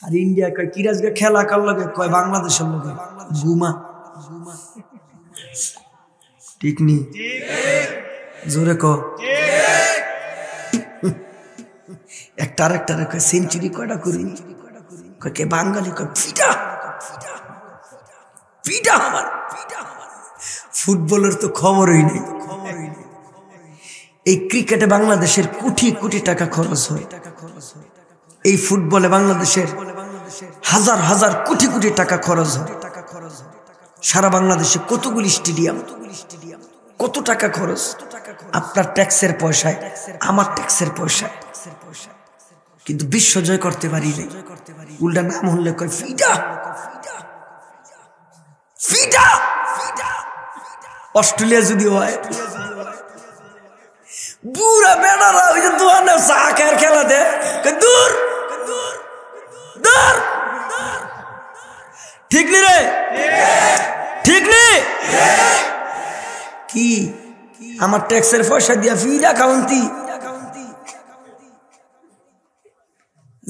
আর India কয় কিরাজকে খেলা কার লগে কয় বাংলাদেশের লগে ঘুমা ঠিক নি জোরে ক একটা আরেকটারে কয় সেঞ্চুরি কয়টা করি কয় কে বাঙালি কয় ফিটা ফিটা আমার ফুটবলের তো খবরই নেই। এই ক্রিকেটে বাংলাদেশের কোটি কোটি টাকা খরচ হয়, এই ফুটবলে বাংলাদেশের হাজার হাজার কোটি কোটি টাকা খরচ হয়। সারা বাংলাদেশে কতগুলি স্টেডিয়াম, কত টাকা খরচ আপনার ট্যাক্সের পয়সায়, আমার ট্যাক্সের পয়সায়, কিন্তু বিশ্ব জয় করতে পারি নাই। উল্টা নাম হলে কয় ফিডা ফিডা। অস্ট্রেলিয়া যদি হয় বুড়া বেড়ারা ওই যে দোয়ানে চা খায়ের খেলা দে দূর দূর, ঠিক নি রে ঠিক নি কি আমার ট্যাক্সের পয়সা দিয়া ফিডা কাউন্টি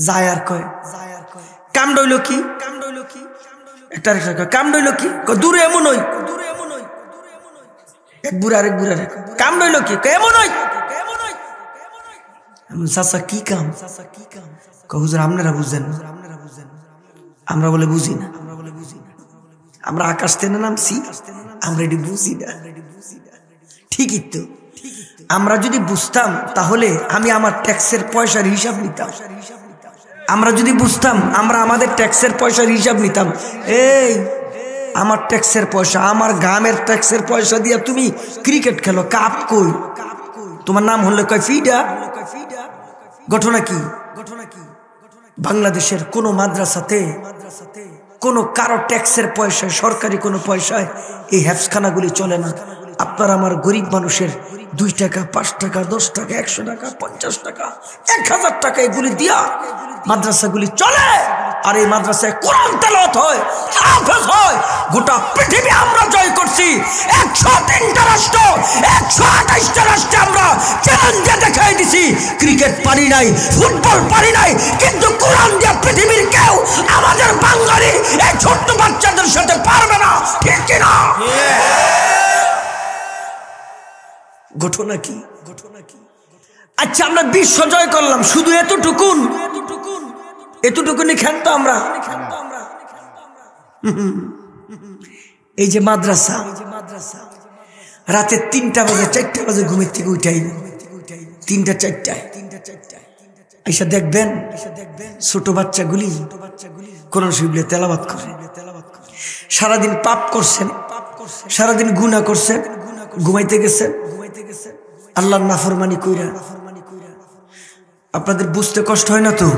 যায় আর কয় কাম ডইল কি একটা কাম ডইল কি দূরে এমন হই এক বুড়া আরেক বুড়া কাম ডইল কি এমন হই চাচা কি কাম হুজুর আপনারা বুঝেন না, আমরা বলে বুঝি না, আমরা আকাশ টেনে নামছি, আমরা এটি বুঝি না। ঠিকই তো, আমরা যদি বুঝতাম তাহলে আমি আমার ট্যাক্সের পয়সার হিসাব নিতাম। আমরা যদি বুঝতাম আমরা আমাদের ট্যাক্সের পয়সার হিসাব নিতাম। এই আমার ট্যাক্সের পয়সা, আমার গ্রামের ট্যাক্সের পয়সা দিয়া তুমি ক্রিকেট খেলো, কাপ কই? তোমার নাম হলে কয় ফিডা। ঘটনা কি? বাংলাদেশের কোন মাদ্রাসাতে কোন কারো ট্যাক্সের পয়সায়, সরকারি কোনো পয়সায় এই হেফসখানাগুলি চলে না। আপনার আমার গরিব মানুষের 2 টাকা 5 টাকা 10 টাকা 100 টাকা 50 টাকা 1000 টাকা এগুলি দিয়া মাদ্রাসাগুলি চলে। আর এই মাদ্রাসায় কোরআন তেলাওয়াত হয়, হাফেজ হয়। গোটা পৃথিবী আমরা জয় করছি। 103টা রাষ্ট্র, 128টা রাষ্ট্রে আমরা চ্যালেঞ্জ দেখাই দিছি। ক্রিকেট পারি নাই, ফুটবল পারি নাই, কিন্তু কোরআন দিয়ে পৃথিবীর কেউ আমাদের বাঙালি এই ছোট্ট বাচ্চাদের সাথে পারবে না, ঠিক কিনা? ঘটনা কি? আচ্ছা আমরা বিশ্ব জয় করলাম, শুধু এতটুকুনি খেলতো আমরা। এই যে মাদ্রাসা, রাতে 3টা বাজে 4টা বাজে ঘুমের থেকে উঠাই, 3টা 4টায় এসে দেখবেন ছোট বাচ্চাগুলি কোরআন শরীফ তেলাওয়াত করে। সারাদিন পাপ করছেন, সারাদিন গুনাহ করছেন, ঘুমাইতে গেছেন আল্লাহর নাফরমানি কইরা। আপনাদের বুঝতে কষ্ট হয় না তো?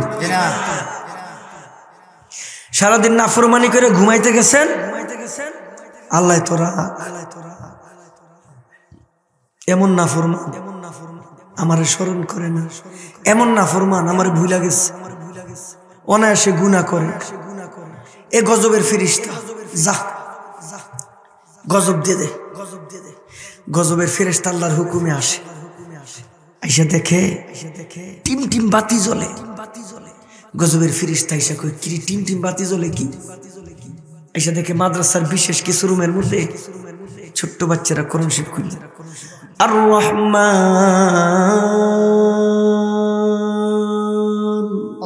সারাদিন নাফরমানি করে ঘুমাইতে গেছেন, আল্লাহ তোরা এমন নাফরমান আমারে স্মরণ করে না, এমন নাফরমান আমারে ভুলা গেছে, অনায়াসে গুনাহ করে। এ গজবের ফেরেশতা যা গজব দিয়ে দে। গজবের ফেরেশতা আল্লাহর হুকুমে আসে, আইসা দেখে টিম বাতি জ্বলে। গজবের ফেরেশতা আইসা কই কি টিম বাতি জ্বলে কি? আইসা দেখে মাদ্রাসার বিশেষ কিছু রুমের মধ্যে ছোট্ট বাচ্চারা কোরআন শরীফ খুলে। আর রহমান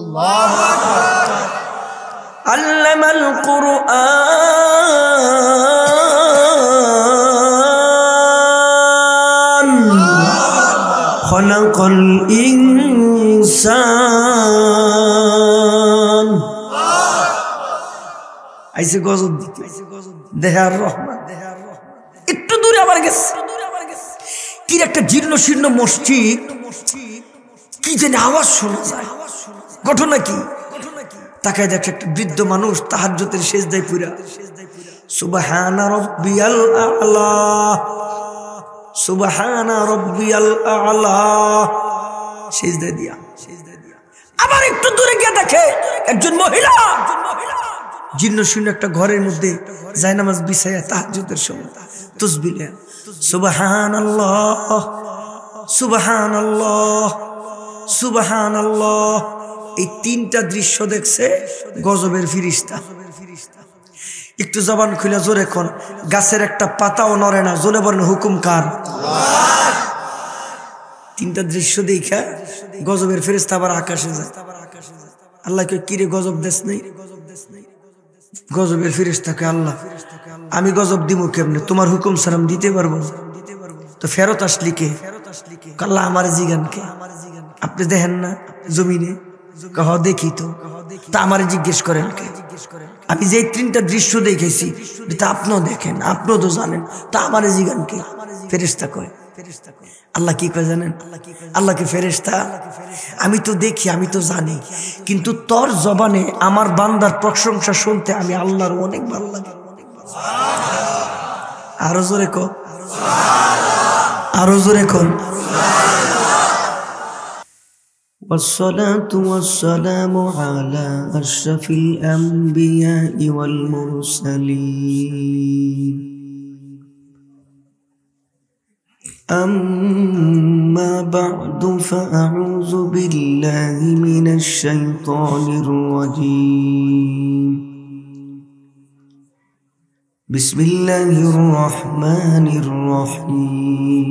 আল্লাহু আকবার আল্লামাল কুরআন খলাকাল ইনসান। আইসে গজব দিতে দেহার রহমান। একটু দূরে আবার গেছে, কি একটা জীর্ণ শীর্ণ মসজিদ, কি যেন আওয়াজ শোনা যায়। ঘটনা কি? তাকায় দেখে একটা বৃদ্ধ মানুষ তাহাজ্জুদের সেজদায় পুরা সুবহানা রাব্বিয়াল আ'লা সুবহানা রাব্বিয়াল আ'লা সেজদায় দিয়া। আবার একটু দূরে গিয়ে দেখে একজন মহিলা জীর্ণ শীর্ণ একটা ঘরের মধ্যে জায়নামাজ বিছায়া তাহাজ্জুদের সময় তাসবিহ সুবহানাল্লাহ সুবহানাল্লাহ সুবহানাল্লাহ এই তিনটা দৃশ্য দেখছে গজবের ফিরিস্তা। একটু জবান খুলে জোরে কোন, গাছের একটা পাতাও নড়ে না, জোরে বলেন হুকুম কার? তিনটা দৃশ্য দেখা গজবের ফেরেশতা আবার আকাশে যায়। আল্লাহকে কিরে গজব দেশ নেই? গজবের ফেরেশতাকে আল্লাহ আমি গজব দিব কেমনে, তোমার হুকুম সালাম দিতে পারবো তো ফেরত আসলি কে? আল্লাহ আমার জিগানকে আপনি দেখেন না জমিনে? কহ দেখি তো, তা আমার জিজ্ঞেস করেন কে? আমি যে তিনটা দৃশ্য দেখেছি তা আপনিও দেখেন, আপনিও তো জানেন, তা আমার জিগানকে? ফেরেশতা কয়। আল্লাহ কি কয় জানেন? আল্লাহকে ফেরেশতা আমি তো দেখি, আমি তো জানি, কিন্তু তোর জবানে আমার বান্দার প্রশংসা শুনতে আমি আল্লাহর অনেক ভালো লাগে। আরো জোরে কো, আরো জোরে কোন। والصلاة والسلام على أشرف الأنبياء والمرسلين أما بعد فأعوذ بالله من الشيطان الرجيم بسم الله الرحمن الرحيم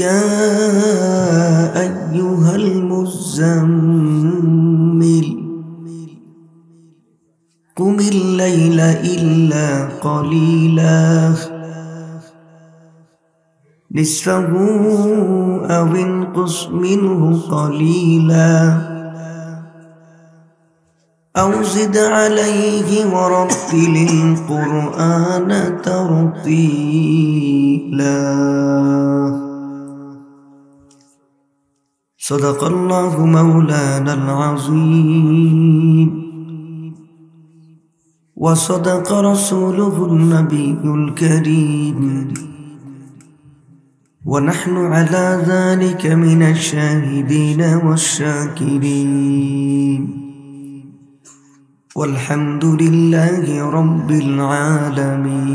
يا أيها المزمل قم الليل إلا قليلا نصفه أو انقص منه قليلا أو زد عليه ورتل القرآن ترتيلا صدق الله مولانا العظيم وصدق رسوله النبي الكريم ونحن على ذلك من الشاهدين والشاكرين والحمد لله رب العالمين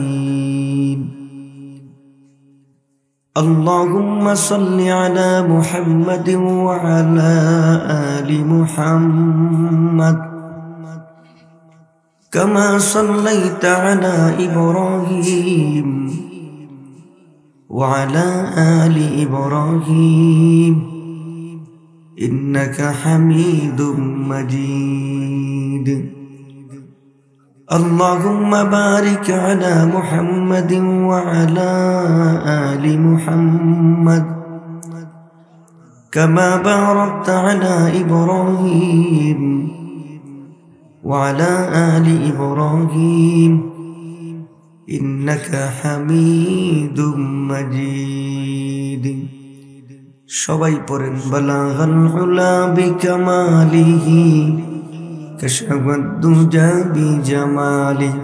اللهم صل على محمد وعلى آل محمد كما صليت على إبراهيم وعلى آل إبراهيم إنك حميد مجيد اللهم بارك على محمد وعلى آل محمد كما باركت على إبراهيم وعلى آل إبراهيم إنك حميد مجيد সবাই পড়েন বালাগাল উলা বিকামালিহি كشف الدجى بجماله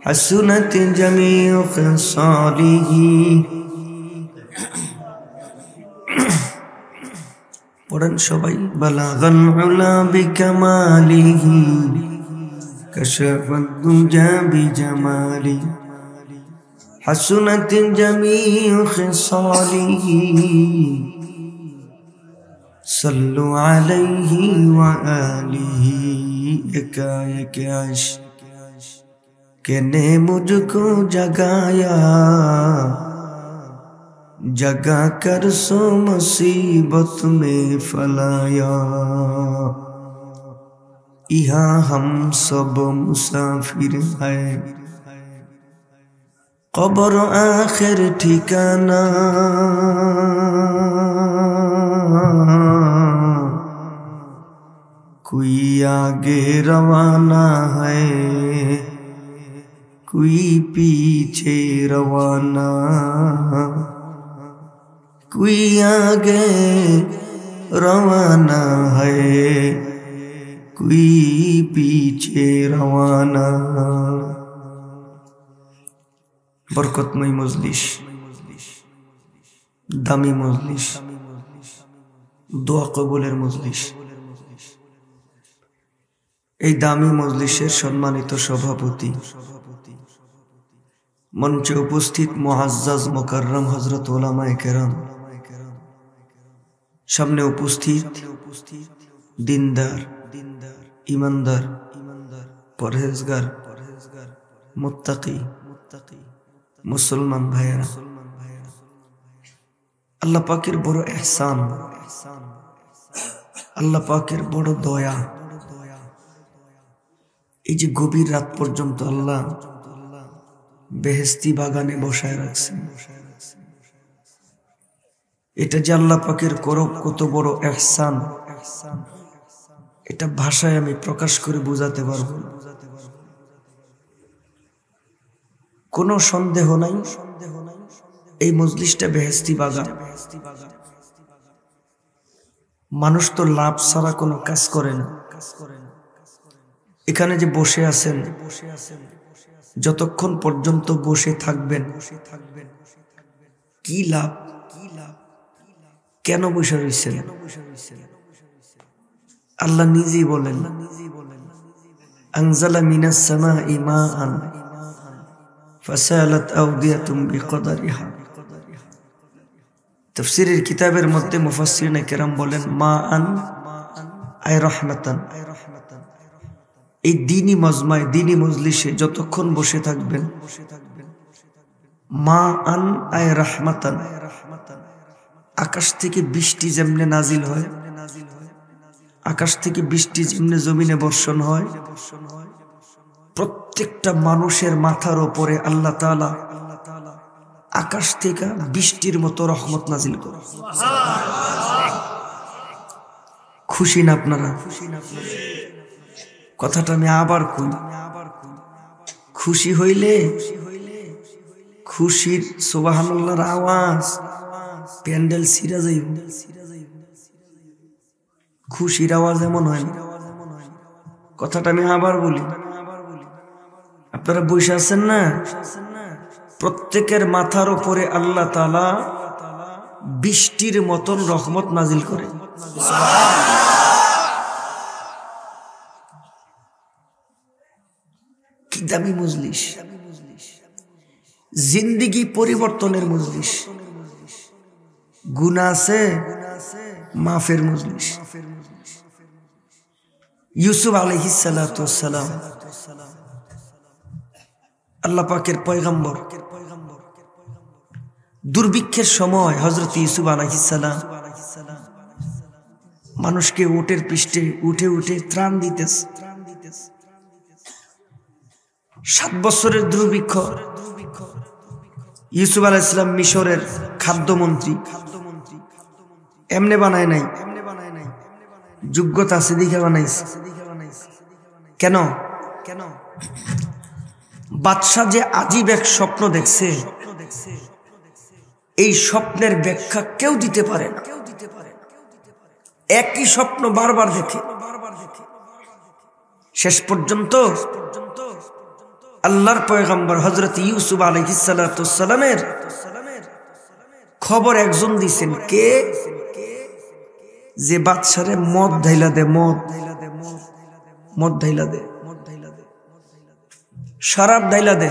حسنت جميع خصاله পড়েন সবাই বালাগাল উলা বিকামালিহি كشف الدجى بجماله حسنت جميع خصاله صلوا عليه وآله एकाएक ने मुझको जगाया जगा कर सो मुसीबत में फलाया यहाँ हम सब मुसाफिर हैं कब्र आखिर ठिकाना कोई आगे रवाना है कोई पीछे रवाना कोई आगे रवाना है कोई पीछे रवाना बरकतमय मजलिस दामी मजलिस দোয়া কবুলের মজলিস এই দামি মজলিসের সম্মানিত সভাপতি মঞ্চে উপস্থিত মুআজ্জাজ মুকাররম হযরত উলামায়ে কেরাম সামনে উপস্থিত দিনদার, ইমানদার, পরহেজগার, মুত্তাকি মুসলমান ভাইয়েরা, আল্লাহ পাকের বড় ইহসান, আল্লাহ পাকের বড় দয়া। এই যে গভীর রাত পর্যন্ত আল্লাহ বেহেশতি বাগানে বসায় রাখছেন, এটা যে আল্লাহ পাকের কত বড় ইহসান, এটা ভাষায় আমি প্রকাশ করে বোঝাতে পারবো না। কোনো সন্দেহ নাই এই মজলিসটা বেহেশতি বাগান। মানুষ তো লাভ ছাড়া কোনো কাজ করে না। এখানে যে বসে আছেন, যতক্ষণ পর্যন্ত বসে থাকবেন কি লাভ, কেন বসে রয়েছেন? আল্লাহ নিজেই বলেন, আনজালা মিনাস সামাই মাআন ফাসালাত আওদিয়াতুম বিকদারিহা। তাফসীরের কিতাবের মধ্যে মুফাসসিরিনে কেরাম বলেন মাআন আই রাহমাতান। এই দ্বীনি মজমায়, দ্বীনি মজলিসে যতক্ষণ বসে থাকবেন, মাআন আই রাহমাতান, আকাশ থেকে বৃষ্টি যেমনে নাজিল হয়, আকাশ থেকে বৃষ্টি যেমনে জমিনে বর্ষণ হয়, প্রত্যেকটা মানুষের মাথার উপরে আল্লাহ তাআলা আকাশ থেকে বৃষ্টির মতো রহমত নাজিল করে। খুশি না আপনারা? কথাটা আমি আবার কই, খুশি হইলে খুশির সুবহানাল্লাহর আওয়াজ প্যান্ডেল ছিঁড়া যাইব। খুশির আওয়াজ এমন হয় না। কথাটা আমি আবার বলি, আপনারা বসে আছেন না, প্রত্যেকের মাথার উপরে আল্লাহ তাআলা বৃষ্টির মতন রহমত নাজিল করে। কি দামি মজলিস, জিন্দেগি পরিবর্তনের মজলিস, গুনাহ আছে মাফের মজলিস। ইউসুফ আলাইহিস সালাতু ওয়াস সালাম আল্লাহ পাকের পয়গম্বর, দুর্ভিক্ষের সময় হযরত ইউসুফ আলাইহিস সালাম মানুষকে উটের পৃষ্ঠে উঠে উঠে ত্রাণ দিতেছে। 7 বছরের দুর্ভিক্ষ। ইউসুফ আলাইহিস সালাম মিশরের খাদ্যমন্ত্রী, এমনে বানায় নাই, যোগ্যতা আছে দেখে বানাইছে। কেন? বাদশা যে আজীব এক স্বপ্ন দেখছে, এই স্বপ্নের ব্যাখ্যা কেউ দিতে পারে না। একই স্বপ্ন বারবার দেখে, শেষ পর্যন্ত আল্লাহর পয়গম্বর হযরত ইউসুফ আলাইহিস সালাতু ওয়াস সালামের খবর একজন দিছেন। কে? যে বাদশারে মদ ঢাইলা দে, মদ ঢাইলা দে, শরাব ঢাইলা দে।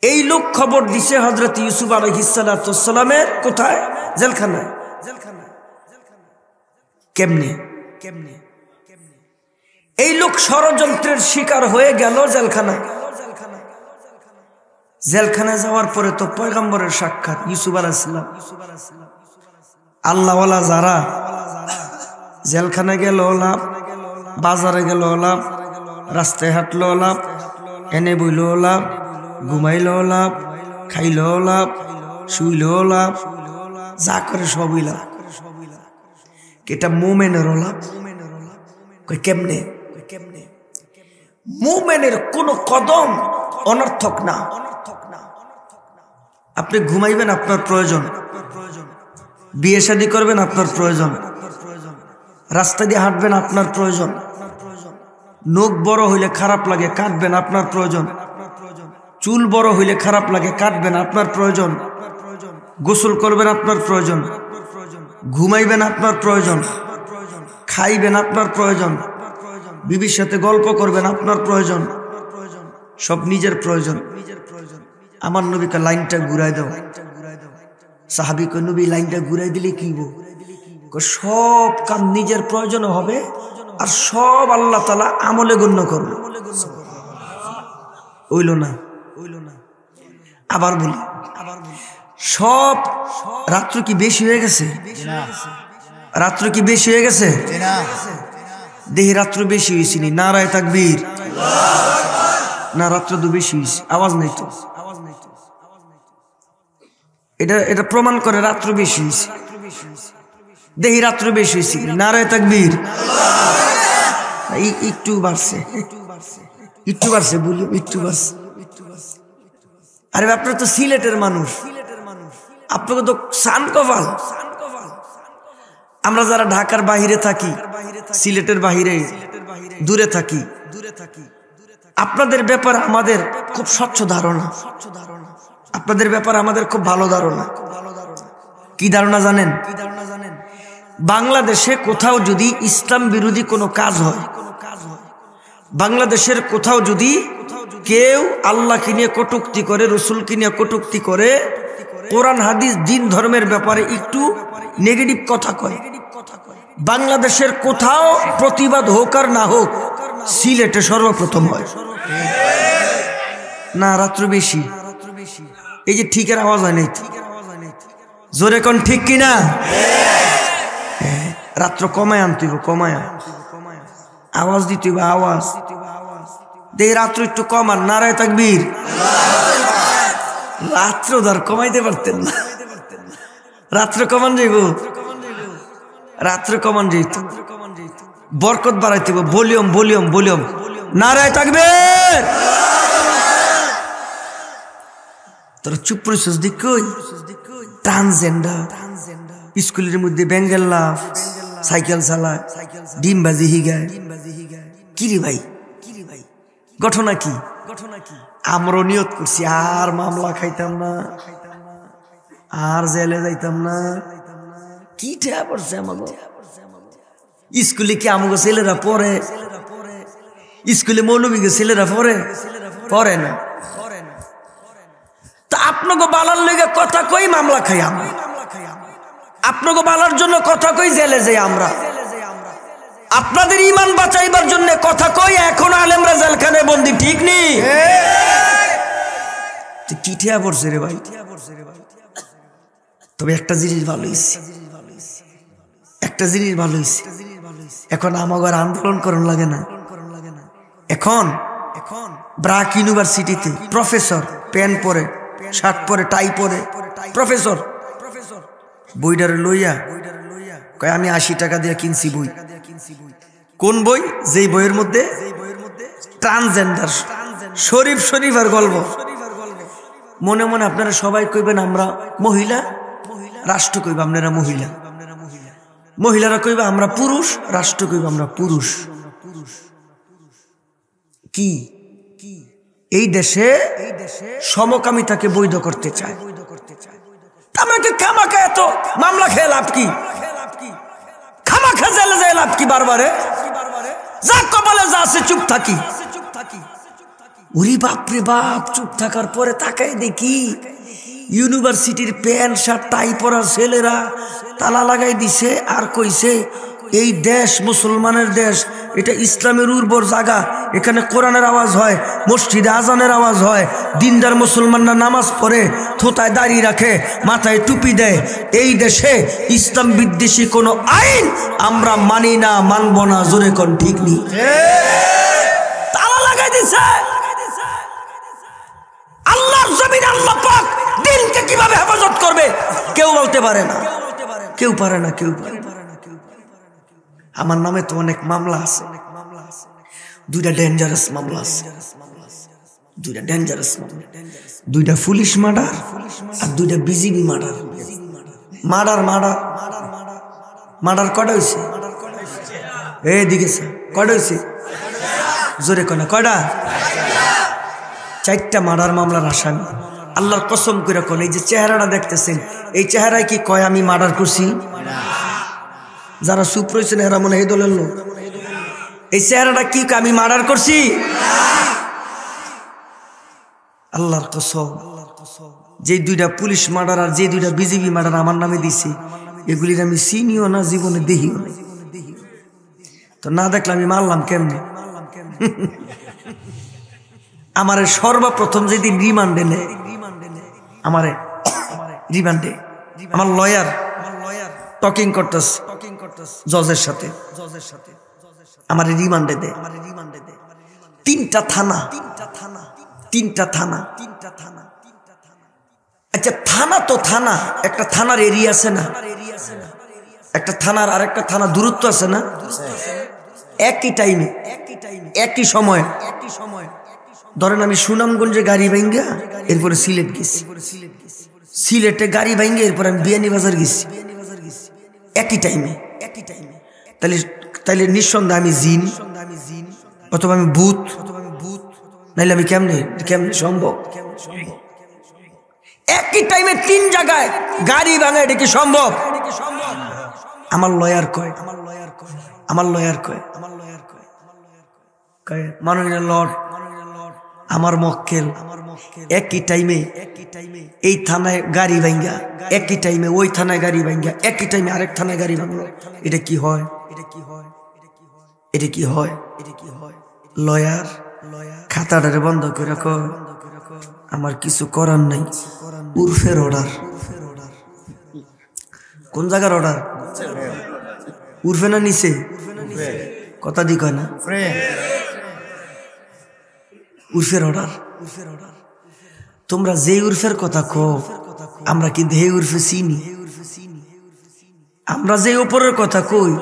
এই লোক খবর দিছে হযরত ইউসুফ আলাইহিস সালাতু ওয়াস সালামের কোথায়? জেলখানায়। কেমনে? এই লোক ষড়যন্ত্রের শিকার হয়ে গেল জেলখানায়। জেলখানায় যাওয়ার পরে তো পয়গম্বরের সাক্ষাৎ, ইউসুফ আলাইহিস সালাম। আল্লাহওয়ালা যারা জেলখানায় গেল লাভ, বাজারে গেল লাভ, রাস্তায় হাঁটলো লাভ, এনে বইল লাভ, ঘুমাইল লাভ, খাইল লাভ, শুইল লাভ, যা করে সবই লাভ। এটা মোমেনের লাভ। কেমনে? মোমেনের কোন কদম অনর্থক না। আপনি ঘুমাইবেন আপনার প্রয়োজন, বিয়ে শাদী করবেন আপনার প্রয়োজন, রাস্তা দিয়ে হাঁটবেন আপনার প্রয়োজন, নখ বড় হইলে খারাপ লাগে কাটবেন আপনার প্রয়োজন, চুল বড় হইলে খারাপ লাগে কাটবেন আপনার প্রয়োজন, গোসল করবেন আপনার প্রয়োজন, ঘুমাইবেন আপনার প্রয়োজন, খাইবেন আপনার প্রয়োজন, বিবির সাথে গল্প করবেন আপনার প্রয়োজন, সব নিজের প্রয়োজন। আমার নবীকে লাইনটা ঘুরাই দাও, সাহাবী কই নবী লাইনটা ঘুরাই দিলে কি হইব? সব কাম নিজের প্রয়োজন হবে আর সব আল্লাহ তাআলা আমলে গণ্য করবে। হইল না? আবার বলি, সব রাত্র কি বেশি হয়ে গেছে? রাত্র কি বেশি হয়ে গেছে? দেহি রাত্র বেশি হয়েছি নি? নারায়ে তাকবীর। না, রাত্র তো বেশি হয়েছে, আওয়াজ নাই তো। এটা প্রমাণ করে রাত্র বেশি হয়েছে। দেহি রাত্র বেশি হয়েছে, নারায়ে তাকবীর। একটু বাড়ছে, একটু বাড়ছে, বলি একটু বাড়ছে। আরে আপনারা তো সিলেটের মানুষ, আপনাকে তো সান কপাল। আমরা যারা ঢাকার বাহিরে থাকি, সিলেটের বাহিরে দূরে থাকি, আপনাদের ব্যাপারে আমাদের খুব স্বচ্ছ ধারণা, আপনাদের ব্যাপারে আমাদের খুব ভালো ধারণা। কি ধারণা জানেন? বাংলাদেশে কোথাও যদি ইসলাম বিরোধী কোনো কাজ হয়, বাংলাদেশের কোথাও যদি কেউ আল্লাহকে নিয়ে কটূক্তি করে, রসুলকে নিয়ে কটূক্তি করে, কোরআন হাদিস দিন ধর্মের ব্যাপারে একটু নেগেটিভ কথা কয়, বাংলাদেশের কোথাও প্রতিবাদ হোক আর না হোক, সিলেটে সর্বপ্রথম হয়। না, রাত্র বেশি। এই যে ঠিকের আওয়াজ হয় নাই, জোরে কোন ঠিক কিনা? রাত্র কমায় আনতে হবে, কমায় আওয়াজ দিতে হবে, আওয়াজ দেই। রাত্র একটু কমান, নারায়ে তাকবীর। রাত্র ধর কমাইতে পারতেন না, রাত্র কমান যাইব, রাত্র কমান যাইত, বরকত বাড়াইতে হবে, ভলিউম ভলিউম ভলিউম, নারায়ে তাকবীর। তোরা চুপ করেছিস দিক কই? ট্রান্সজেন্ডার স্কুলের মধ্যে বেঙ্গল লাভ, সাইকেল চালায়, ডিমবাজি হিগায়। কিরে ভাই, ঘটনা কি? আমরাও নিয়ত করছি আর মামলা খাইতাম না, আর জেলে যাইতাম না। কি ঠেয়া পড়ছে আমাকে? স্কুলে কি আমাকে ছেলেরা পড়ে? স্কুলে মৌলবীকে ছেলেরা পড়ে না। তা আপনাকে বালার লেগে কথা কই মামলা খাই আমরা, আপনাকে বালার জন্য কথা কই জেলে যাই আমরা, আপনাদের ইমান বাঁচাইবার জন্য কথা কই এখন আলেমরা জেলখানায় বন্দি, ঠিক নেই? কি ঠেয়া পড়ছে রে ভাই? তবে একটা জিনিস ভালো হয়েছে, একটা জিনিস ভালো হয়েছে, এখন আমাদের আন্দোলন করন লাগে না। এখন ব্রাক ইউনিভার্সিটিতে প্রফেসর প্যান্ট পরে, শার্ট পরে, টাই পরে, প্রফেসর বইটারে লইয়া কয় আমি 80 টাকা দিয়ে কিনছি বই। কোন বই? যেই বইয়ের মধ্যে ট্রান্সজেন্ডার শরীফ আর গল্প। মনে মনে আপনারা সবাই কইবেন আমরা মহিলা, রাষ্ট্র কইবে আপনারা মহিলা, মহিলারা কইবে আমরা পুরুষ, রাষ্ট্র কইবে আমরা পুরুষ। কি এই দেশে সমকামিতাকে বৈধ করতে চায়। আমাকে খামাখা এত মামলা খেয়ে লাভ কি? খামাখা জেলে যায় লাভ কি? বারবারে যা কপালে যা আছে চুপ থাকি। ওরে বাপরে বাপ, চুপ থাকার পরে তাকাই দেখি ইউনিভার্সিটির প্যান্ট শার্ট টাই পরা ছেলেরা তালা লাগাই দিছে আর কইছে এই দেশ মুসলমানের দেশ, এটা ইসলামের উর্বর জায়গা, এখানে কোরআনের আওয়াজ হয়, মসজিদে আজানের আওয়াজ হয়, দিনদার মুসলমানরা নামাজ পড়ে, থোতায় দাড়ি রাখে, মাথায় টুপি দেয়। এই দেশে ইসলাম বিদ্বেষী কোনো আইন আমরা মানি না, মানব না। জোরে কোন ঠিক নেই? তালা লাগাই দিছে। আল্লাহর জমিনে আল্লাহ পাক দিনকে কিভাবে হেফাজত করবে কেউ বলতে পারে না, কেউ পারে না, কেউ পারে না। আমার নামে তো অনেক মামলা আছে, দুইটা ডেঞ্জারাস মামলা আছে, দুইটা ডেঞ্জারাস মামলা, দুইটা পুলিশ মার্ডার আর দুইটা বিজিবি মার্ডার। মার্ডার কয়টা হয়েছে? এইদিকে কয়টা হয়েছে? জোরে কয়টা? কয়টা? 4টা মার্ডার মামলার আসামি। আল্লাহর কসম করে কোন এই যে চেহারাটা দেখতেছেন, এই চেহারায় কি কয় আমি মার্ডার করছি? যারা চুপ রয়েছেন এরা মনে এই দলের লোক। এই চেহারাটা কি আমি মার্ডার করছি? আল্লাহর কসম যে দুইটা পুলিশ মার্ডার আর যে দুইটা বিজেপি মার্ডার আমার নামে দিছে, এগুলির আমি চিনিও না, জীবনে দেখিও না। তো না দেখলে আমি মারলাম কেমনে? আমারে সর্বপ্রথম যেদিন রিমান্ডে নেয়, আমারে রিমান্ডে আমার লয়ার টকিং করতেছে জজের সাথে, আমার রিমান্ডে দেয়। তিনটা থানা। আচ্ছা থানা তো থানা, একটা থানার এরিয়া আছে না, একটা থানার আর একটা থানা দূরত্ব আছে না? একই টাইমে একই সময় ধরেন আমি সুনামগঞ্জে গাড়ি ভাঙ্গা এরপরে সিলেট গেছি, সিলেটে গাড়ি ভাঙ্গা এরপরে আমি বিয়ানীবাজার গেছি একই টাইমে। তাইলে নিঃসন্দেহে আমি জিন অথবা আমি ভূত, নাইলে আমি কেমনে সম্ভব? একই টাইমে তিন জায়গায় গাড়ি ভাঙা, এটা কি সম্ভব? আমার লয়ার কয় মাননীয় লর্ড, আমার মক্কেল একই টাইমে এই থানায় গাড়ি ভাঙ্গা, একই টাইমে ওই থানায় গাড়ি ভাঙ্গা, একই টাইমে আরেক থানায় গাড়ি ভাঙলো, এটা কি হয়? লয়ার খাতাটারে বন্ধ করে রাখো, আমার কিছু করার নাই, উর্ফের অর্ডার। কোন জায়গার অর্ডার? উর্ফে না নিচে? কথা দি কয় না, উর্ফের অর্ডার। তোমরা যে উর্ফের কথা কো, আমরা কিন্তু হে উর্ফে চিনি। আমরা যে ওপরের কথা কই,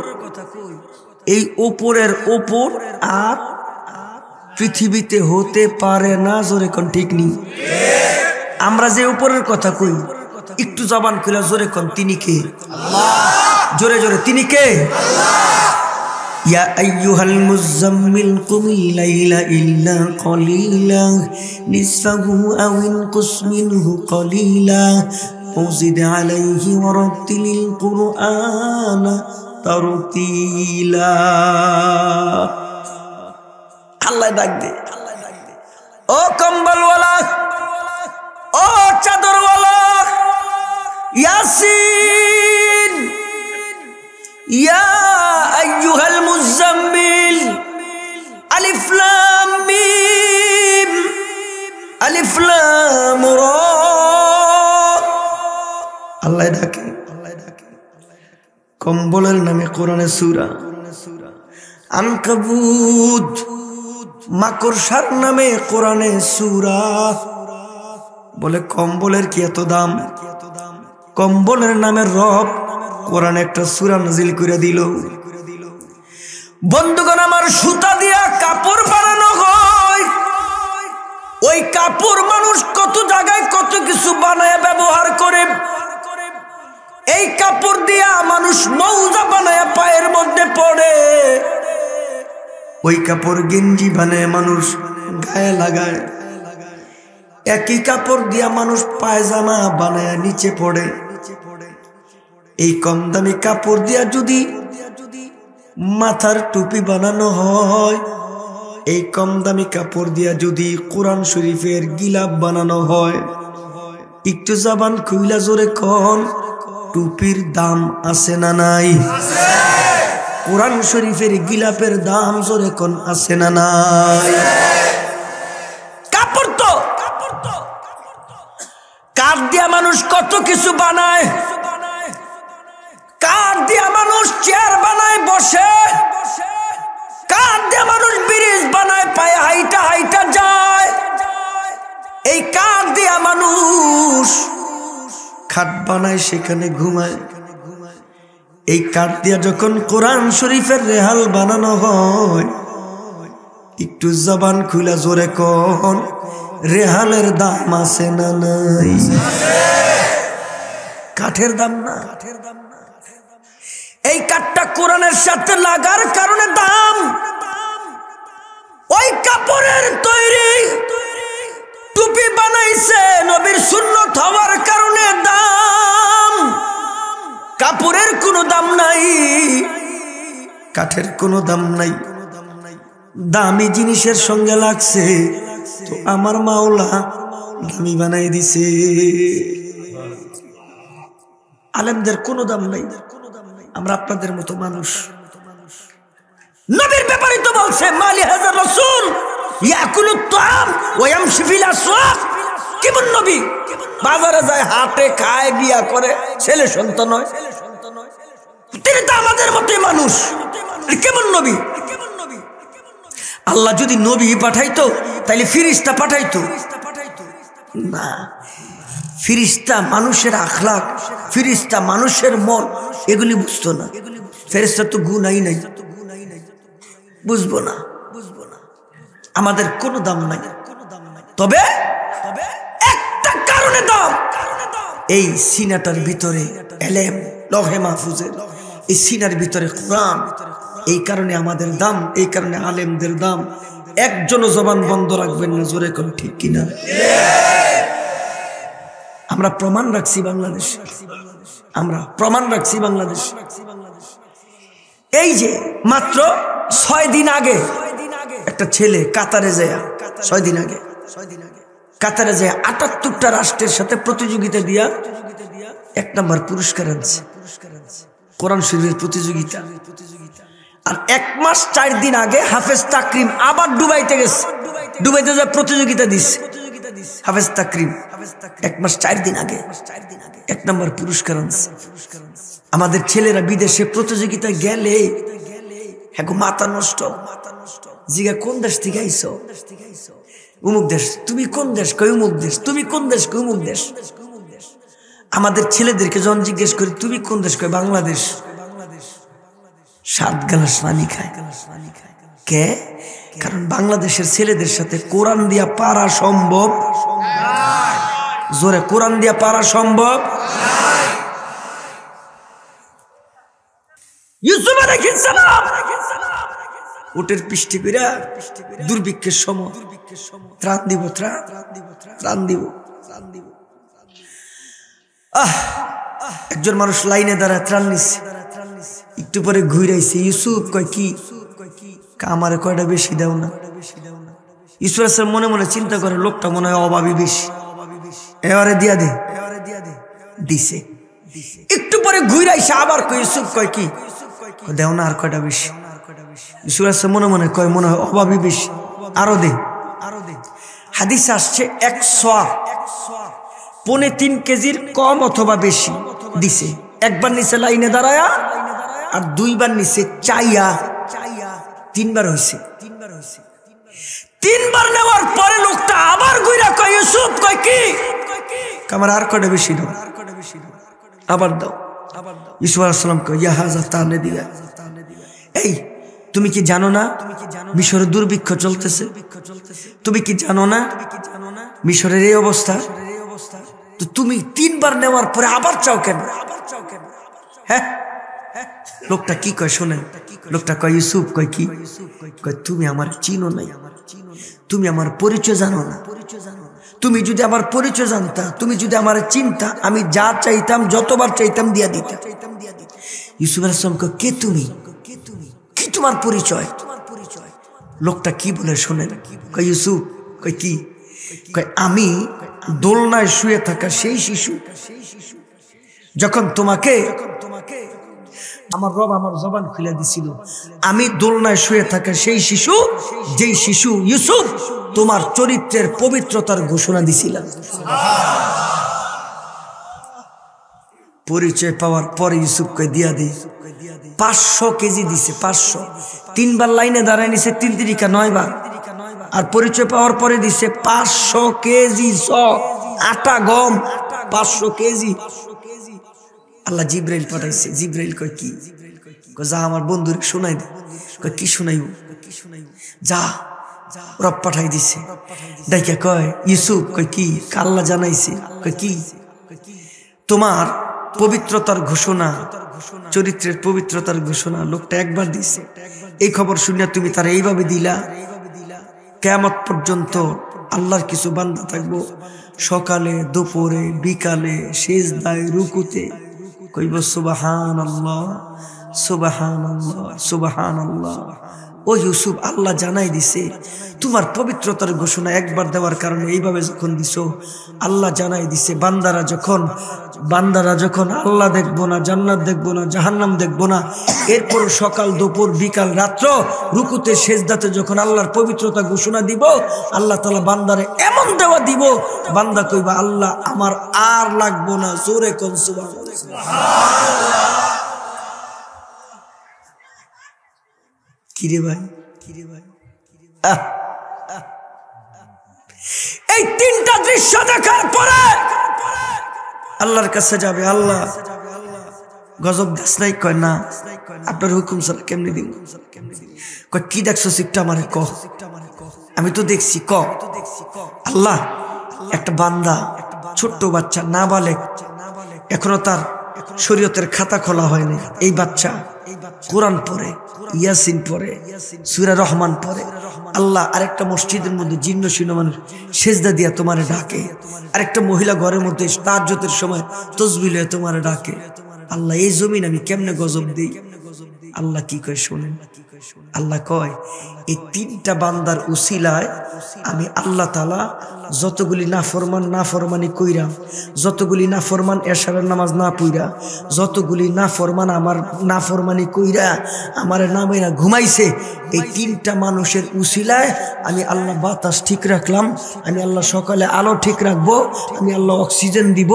এই ওপরের ওপর আর পৃথিবীতে হতে পারে না, জোরে কোন ঠিক নেই। আমরা যে উপরের কথা কই, একটু জবান খুলে জোরে কোন তিনি কে? জোরে জোরে তিনি কে? ইয়া আইয়ুহাল মুযাম্মিল কুমিল লাইলা ইল্লা কলিলা নিসফাহু আও ইনকুস মিনহু কলিলা আও জিদ আলাইহি ওয়ারাত্তিলিল কুরআনা তারতিলা। আল্লাহ ডাক দে, ও কম্বলওয়ালা, ও চাদরওয়ালা, ইয়াসিন, ইয়া আইয়ুহাল মুযাম্মিল, আলিফ লাম মিম, আলিফ লাম রা। আল্লাহ ডাকে কম্বলের নামে কোরআনের সূরা। আনকাবুত মাকড়সার নামে কোরআনে সূরা। বলে কম্বলের কি এত দাম? কম্বলের নামে রব কোরআনে একটা সূরা নাজিল করে দিল। বন্ধুগণ, আমার সুতা দিয়া কাপড় বানানো হয়, ওই কাপড় মানুষ কত জায়গায় কত কিছু বানায় ব্যবহার করে। এই কাপড় দিয়া মানুষ মৌজা বানায় পায়ের মধ্যে পড়ে, ওই কাপড় গেঞ্জি বানায় মানুষ গায়ে লাগায়। একই কাপড় দিয়া মানুষ পায়জামা বানায় নিচে পড়ে। এই কম দামি কাপড় দিয়া যদি মাথার টুপি বানানো হয়, এই কম দামি কাপড় দিয়া যদি কোরআন শরীফের গিলাপ বানানো হয়, একটু জবান খুইলা জোরে কোন, টুপির দাম আছে না নাই? কোরআন শরীফের গিলাপের দাম জোরে কোন আছে না নাই? কাপড় তো কাঠ দিয়া মানুষ কত কিছু বানায়, কাঠ দিয়া মানুষ চেয়ার বানায় বসে, কাঠ দিয়া মানুষ ব্রিজ বানায় পায়ে হাইটা হাইটা যায়। এই কাঠ দিয়া মানুষ খাট বানায়, সেখানে ঘুমায়। এই কাঠ দিয়া যখন কোরআন শরীফের রেহাল বানানো হয়, একটু জবান খুলা জোরে কোন, রেহালের দাম আছে না নাই? কাঠের দাম না। এই কাঠটা কোরআনের সাথে লাগার কারণে দাম। ওই কাপড়ের তৈরি টুপি বানাইছে নবীর সুন্নত হওয়ার কারণে দাম। কাপড়ের কোনো দাম নাই, কাঠের কোনো দাম নাই। দামি জিনিসের সঙ্গে লাগছে তো আমার মাওলা দামি বানাই দিছে। আলেমদের কোনো দাম নাই, আমরা আপনাদের মতো মানুষ। নবীর ব্যাপারে তো বলছে মালি হাজার রাসূল ইয়াকুলুত তাআম ওয়া ইয়ামশি ফিল আসওয়াক। কেমন নবী? বাজারে যায়, হাটে খায়, বিয়া করে, ছেলে সন্তান হয়। তিনি তো আমাদের মতোই মানুষ। কেমন নবী? আল্লাহ যদি নবী পাঠাইতো তাহলে ফিরিস্তা পাঠাইতো না। ফিরিস্তা মানুষের আখলাক, ফিরিস্তা মানুষের মন, এগুলি বুঝতো না। ফেরেশতা তো গুনাই নাই, বুঝবো না। আমাদের কোনো দাম নাই, তবে একটা কারণে দাম। এই সিনাটার ভিতরে এলেম, লৌহে মাহফুজের এই সিনার ভিতরে কোরআন, এই কারণে আমাদের দাম, এই কারণে আলেমদের দাম। একজনও জবান বন্ধ রাখবেন না, জোরে কোন ঠিক কিনা? আমরা প্রমাণ রাখছি বাংলাদেশ, আমরা প্রমাণ রাখছি বাংলাদেশ। এই যে মাত্র 6 দিন আগে একটা ছেলে কাতারে যায়, 6 দিন আগে কাতারে যায় 78টা রাষ্ট্রের সাথে প্রতিযোগিতা দিয়া 1 নম্বর পুরস্কার আনছে, কোরআন শরীফের প্রতিযোগিতা। আর 1 মাস 4 দিন আগে হাফেজ তাকরিম আবার দুবাইতে গেছে, দুবাইতে যা প্রতিযোগিতা দিচ্ছে হাফেজ তাকরিম। 1 মাস 4 দিন আগে 1 নম্বর পুরস্কার আনছে। আমাদের ছেলেরা বিদেশে প্রতিযোগিতা গেলে হ্যাঁ মাথা নষ্ট। জিগা কোন দেশ থেকে আইছো? উমুক দেশ। তুমি কোন দেশ? কই উমুক দেশ। তুমি কোন দেশ? কই উমুক দেশ। আমাদের ছেলেদেরকে যখন জিজ্ঞেস করি তুমি কোন দেশ, কই বাংলাদেশ। 7 গ্লাস পানি খায়। কে? কারণ বাংলাদেশের ছেলেদের সাথে কোরআন দিয়া পারা সম্ভব, জোরে কোরআন দিয়া পারা সম্ভব। ইউসুফ আলাইহিস সালাম উটের পৃষ্ঠে কইরা দুর্ভিক্ষের সময় ত্রাণ দিব, ত্রাণ দিব। একজন মানুষ লাইনে দাঁড়ায় ত্রাণ নিচ্ছে, একটু পরে ঘুরাইছে। ইউসুফ কয় কি? আমারে কয়টা বেশি দাও না। ইউসুফ আলাইহিস সালাম মনে মনে চিন্তা করে লোকটা মনে হয় অভাবী বেশি, এবারে দিয়া দে। দিছে। একটু পরে ঘুরাইছে আবার কয় ইউসুফ কয় কি? দেও না আর কয়টা বেশি। ইউসুফ আলাইহিস সালাম মনে মনে কয় মনে হয় অভাবী বেশি, আরো দে। হাদিসে আসছে 1.3 কেজির কম অথবা বেশি দিছে। একবার নিচে লাইনে দাঁড়ায়া আর 2 বার নিচে চাইয়া, 3 বার হয়েছে। 3 বার নেওয়ার পরে লোকটা আবার ঘুরা কয় ইউসুফ কয় কি? আমার আর কয়টা বেশি দাও, আবার দাও। ইউসুফ আলাইহিস সালাম কয় ইয়া হাযা তানে দিয়া। এই তুমি কি জানো না মিশরে দুর্ভিক্ষ চলতেছে? তুমি কি জানো না মিশরের এই অবস্থা? তো তুমি 3 বার নেওয়ার পরে আবার চাও কেন? হ্যাঁ, লোকটা কি কয় শোনেন। লোকটা কয় ইউসুফ কয় কি? কয় তুমি আমার চিনো নাই, তুমি আমার পরিচয় জানো না। তুমি যদি আমার পরিচয় জানতা, তুমি যদি আমার চিন্তা, আমি যা চাইতাম যতবার চাইতাম দিয়া দিতাম। ইউসুফ আলাইহিস সালাম কয় কে তুমি? কি তোমার পরিচয়? লোকটা কি বলে শোনেন। কয় ইউসুফ কয় কি? কয় আমি দোলনায় শুয়ে থাকা সেই শিশু, যখন তোমাকে আমার রব আমার জবান খুলে দিছিল। আমি দোলনায় শুয়ে থাকা সেই শিশু, যেই শিশু ইউসুফ তোমার চরিত্রের পবিত্রতার ঘোষণা দিছিলাম। পরিচয় পাওয়ার পরে ইউসুফকে দিয়া দি 500 কেজি দিছে। 500। 3 বার লাইনে দাঁড়ায় নিছে, 3 তিরিকা 9 বার। আর পরিচয় পাওয়ার পরে দিছে 500 কেজি আটা গম, 500 কেজি। আল্লাহ জিব্রাইল পাঠাইছে। জিব্রাইল কয় কি? কয় যা আমার বন্ধুরে শোনাই দে। কয় কি শোনাইব? যা, রব পাঠাই দিছে। ডাইকা কয় ইউসুফ কয় কি? আল্লাহ জানাইছে। কয় কি? তোমার পবিত্রতার ঘোষণা, চরিত্রের পবিত্রতার ঘোষণা লোকটা একবার দিছে। এই খবর শুনিয়া তুমি তার এইভাবে দিলা, কিয়ামত পর্যন্ত আল্লাহর কিছু বান্দা থাকবো সকালে দুপুরে বিকালে সিজদায় রুকুতে কইব সুবহানাল্লাহ সুবহানাল্লাহ সুবহানাল্লাহ। ও ইউসুফ, আল্লাহ জানাই দিছে তোমার পবিত্রতার ঘোষণা একবার দেওয়ার কারণে এইভাবে যখন দিছো, আল্লাহ জানাই দিছে বান্দারা যখন আল্লাহ দেখবো না, জান্নাত দেখবো না, জাহান্নাম দেখবো না, এরপর সকাল দুপুর বিকাল রাত্র রুকুতে সেজদাতে যখন আল্লাহর পবিত্রতা ঘোষণা দিব, আল্লাহ তাআলা বান্দারে এমন দেওয়া দিব, বান্দা কইবা আল্লাহ আমার আর লাগবো না। জোরে কোন সুবহানাল্লাহ। কিরে ভাই, এই তিনটা দৃশ্য দেখার পরে আল্লাহর কাছে যাবে, আল্লাহ গজব দাস নাই? কয় না, আপনার হুকুম ছাড়া কেমনি দিন? কয় কি দেখছো সিকটা আমারে কহ। আমি তো দেখছি, ক। আল্লাহ, একটা বান্দা, ছোট্ট বাচ্চা, নাবালেগ, এখনো তার শরীয়তের খাতা খোলা হয়নি, এই বাচ্চা কোরআন পড়ে, ইয়াসিন পড়ে, সূরা রহমান পড়ে। আল্লাহ, আরেকটা মসজিদের মধ্যে জিন্ন শূন্য মানুষ সেজদা দিয়া তোমারে ডাকে, আরেকটা মহিলা ঘরের মধ্যে তাহাজ্জুদের সময় তাসবিহ লয়ে তোমারে ডাকে। আল্লাহ, এই জমিন আমি কেমনে গজব দেই? আল্লাহ কি কয় শোনেন, আল্লাহ কয় এই তিনটা বান্দার উসিলায় আমি আল্লাহ তাআলা যতগুলি নাফরমানি কইরা, যতগুলি নাফরমান এশারের নামাজ না পইরা, যতগুলি নাফরমান আমার নাফরমানি কইরা আমারে নামে না ঘুমাইছে, এই তিনটা মানুষের উসিলায় আমি আল্লাহ বাতাস ঠিক রাখলাম, আমি আল্লাহ সকালে আলো ঠিক রাখবো, আমি আল্লাহ অক্সিজেন দিব,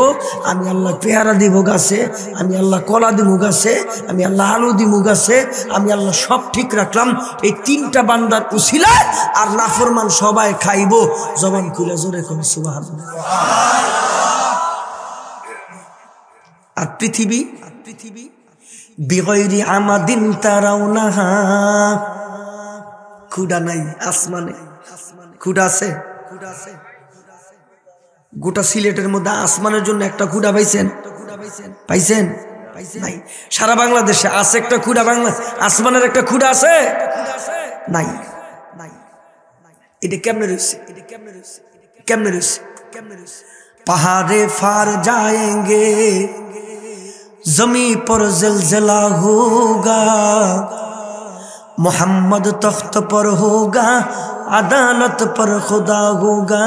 আমি আল্লাহ পেয়ারা দিব গাছে, আমি আল্লাহ কলা দিব গাছে, আমি আল্লাহ আলু দিব গাছে, আমি আল্লাহ সব ঠিক রাখলাম এই তিনটা বান্দার উসিলায়। আর নাফরমান সবাই খাইব। জবান খুলে জোরে কোন সুবহানাল্লাহ। আর পৃথিবী বিগয়রি আমাদিন তারাউনাহা, খুদা নাই আসমানে, খুদা আছে? গোটা সিলেটের মধ্যে আসমানের জন্য একটা খুদা পাইছেন? পাইছেন? নাই। সারা বাংলাদেশে আছে একটা খুদা, বাংলা আসমানের একটা খুদা আছে? নাই। এটা কেমনে রয়েছে? কেমনে রয়েছে? पहाड़े फार जाएंगे, जमी पर जलजला होगा, मोहम्मद तख्त पर होगा, अदालत पर खुदा होगा,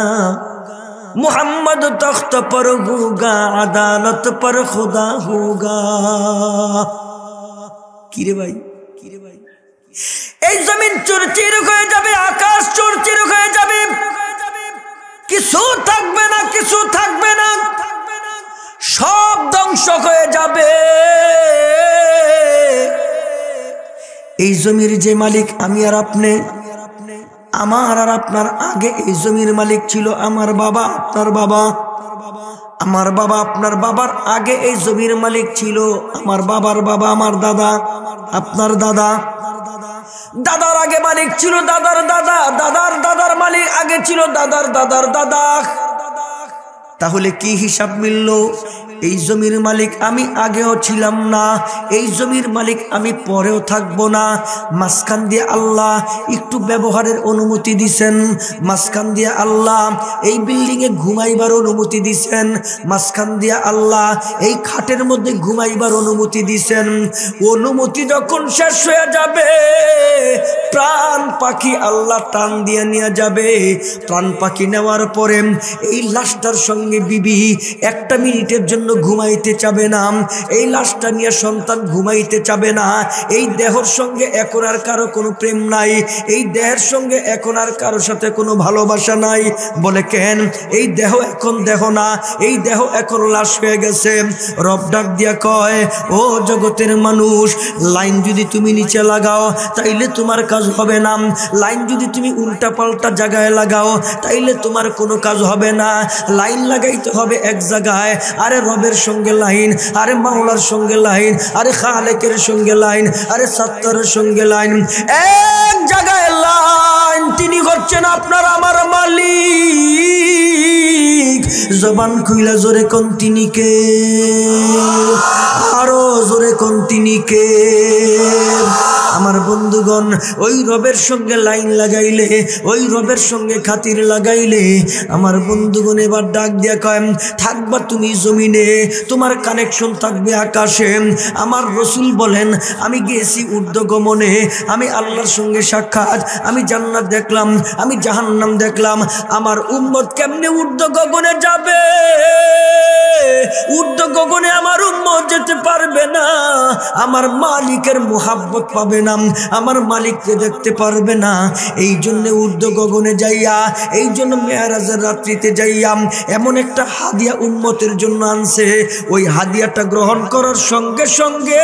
मोहम्मद तख्त पर होगा, अदालत पर खुदा होगा। किरे भाई, এই জমিন চুরচির হয়ে যাবে, আকাশ চুরচির হয়ে যাবে, কিছু থাকবে না, কিছু থাকবে না, সব ধ্বংস হয়ে যাবে। এই জমির যে মালিক আমি আর আপনি, আমার আর আপনার আগে এই জমির মালিক ছিল আমার বাবা, আপনার বাবা, আমার বাবা, আপনার বাবার আগে এই জমির মালিক ছিল আমার বাবার বাবা, আমার দাদা, আপনার দাদা, দাদার আগে মালিক ছিল দাদার দাদা, দাদার দাদার মালিক আগে ছিল দাদার দাদার দাদা। তাহলে কি হিসাব মিলল? এই জমির মালিক আমি আগেও ছিলাম না, এই জমির মালিক আমি পরেও থাকবো না। মাঝখান দিয়ে আল্লাহ একটু ব্যবহারের অনুমতি দিছেন, মাঝখান দিয়ে আল্লাহ এই বিল্ডিং এ ঘুমাইবার অনুমতি দিছেন, মাঝখান দিয়ে আল্লাহ এই খাটের মধ্যে ঘুমাইবার অনুমতি দিছেন। অনুমতি যখন শেষ হয়ে যাবে, প্রাণ পাখি আল্লাহ টান দিয়ে নিয়ে যাবে। প্রাণ পাখি নেওয়ার পরে এই লাশটার সঙ্গে বিবি একটা মিনিটের জন্য ঘুমাইতে চাবে না, এই লাশটা নিয়ে সন্তান ঘুমাইতে চাবে না। এই দেহর সঙ্গে এখন আর কারো কোনো প্রেম নাই, এই দেহের সঙ্গে এখন আর কারোর সাথে কোনো ভালোবাসা নাই। বলে কেন? এই দেহ এখন দেহ না, এই দেহ এখন লাশ হয়ে গেছে। রব ডাক দিয়া কয়, ও জগতের মানুষ, লাইন যদি তুমি নিচে লাগাও তাইলে তোমার কাজ হবে না, লাইন যদি তুমি উল্টা পাল্টা জায়গায় লাগাও তাইলে তোমার কোনো কাজ হবে না। লাইন লাগাইতে হবে এক জায়গায়। আরে রবের সঙ্গে লাইন, আরে মাওলার সঙ্গে লাইন, আরে খালেকের সঙ্গে লাইন, আরে সত্তরের সঙ্গে লাইন, এক জায়গায় লাইন। তিনি করছেন আপনার আমার মালিক। জবান খুইলা জোরে কোন তিনি কে, আরো জোরে কোন তিনি কে, আমার বন্ধুগণ, ওই রবের সঙ্গে লাইন লাগাইলে, ওই রবের সঙ্গে খাতির লাগাইলে, আমার বন্ধুগণ এবার ডাক দিয়া কয়, থাকবা তুমি জমিনে, তোমার কানেকশন থাকবে আকাশে। আমার রসুল বলেন, আমি গেছি ঊর্ধ্বগমনে, আমি আল্লাহর সঙ্গে সাক্ষাৎ, আমি জান্নাত দেখলাম, আমি জাহান্নাম দেখলাম। আমার উম্মত কেমনে ঊর্ধ্ব গগনে যাবে? ঊর্ধ্ব গগনে আমার উম্মত যেতে পারবে না, আমার মালিকের মুহাব্বত পাবে না, আমার মালিককে দেখতে পারবে না। এই জন্য ঊর্ধ্ব গগনে যাইয়া, এই জন্য মেরাজের রাত্রিতে যাইয়া এমন একটা হাদিয়া উম্মতের জন্য আনছে। ওই হাদিয়াটা গ্রহণ করার সঙ্গে সঙ্গে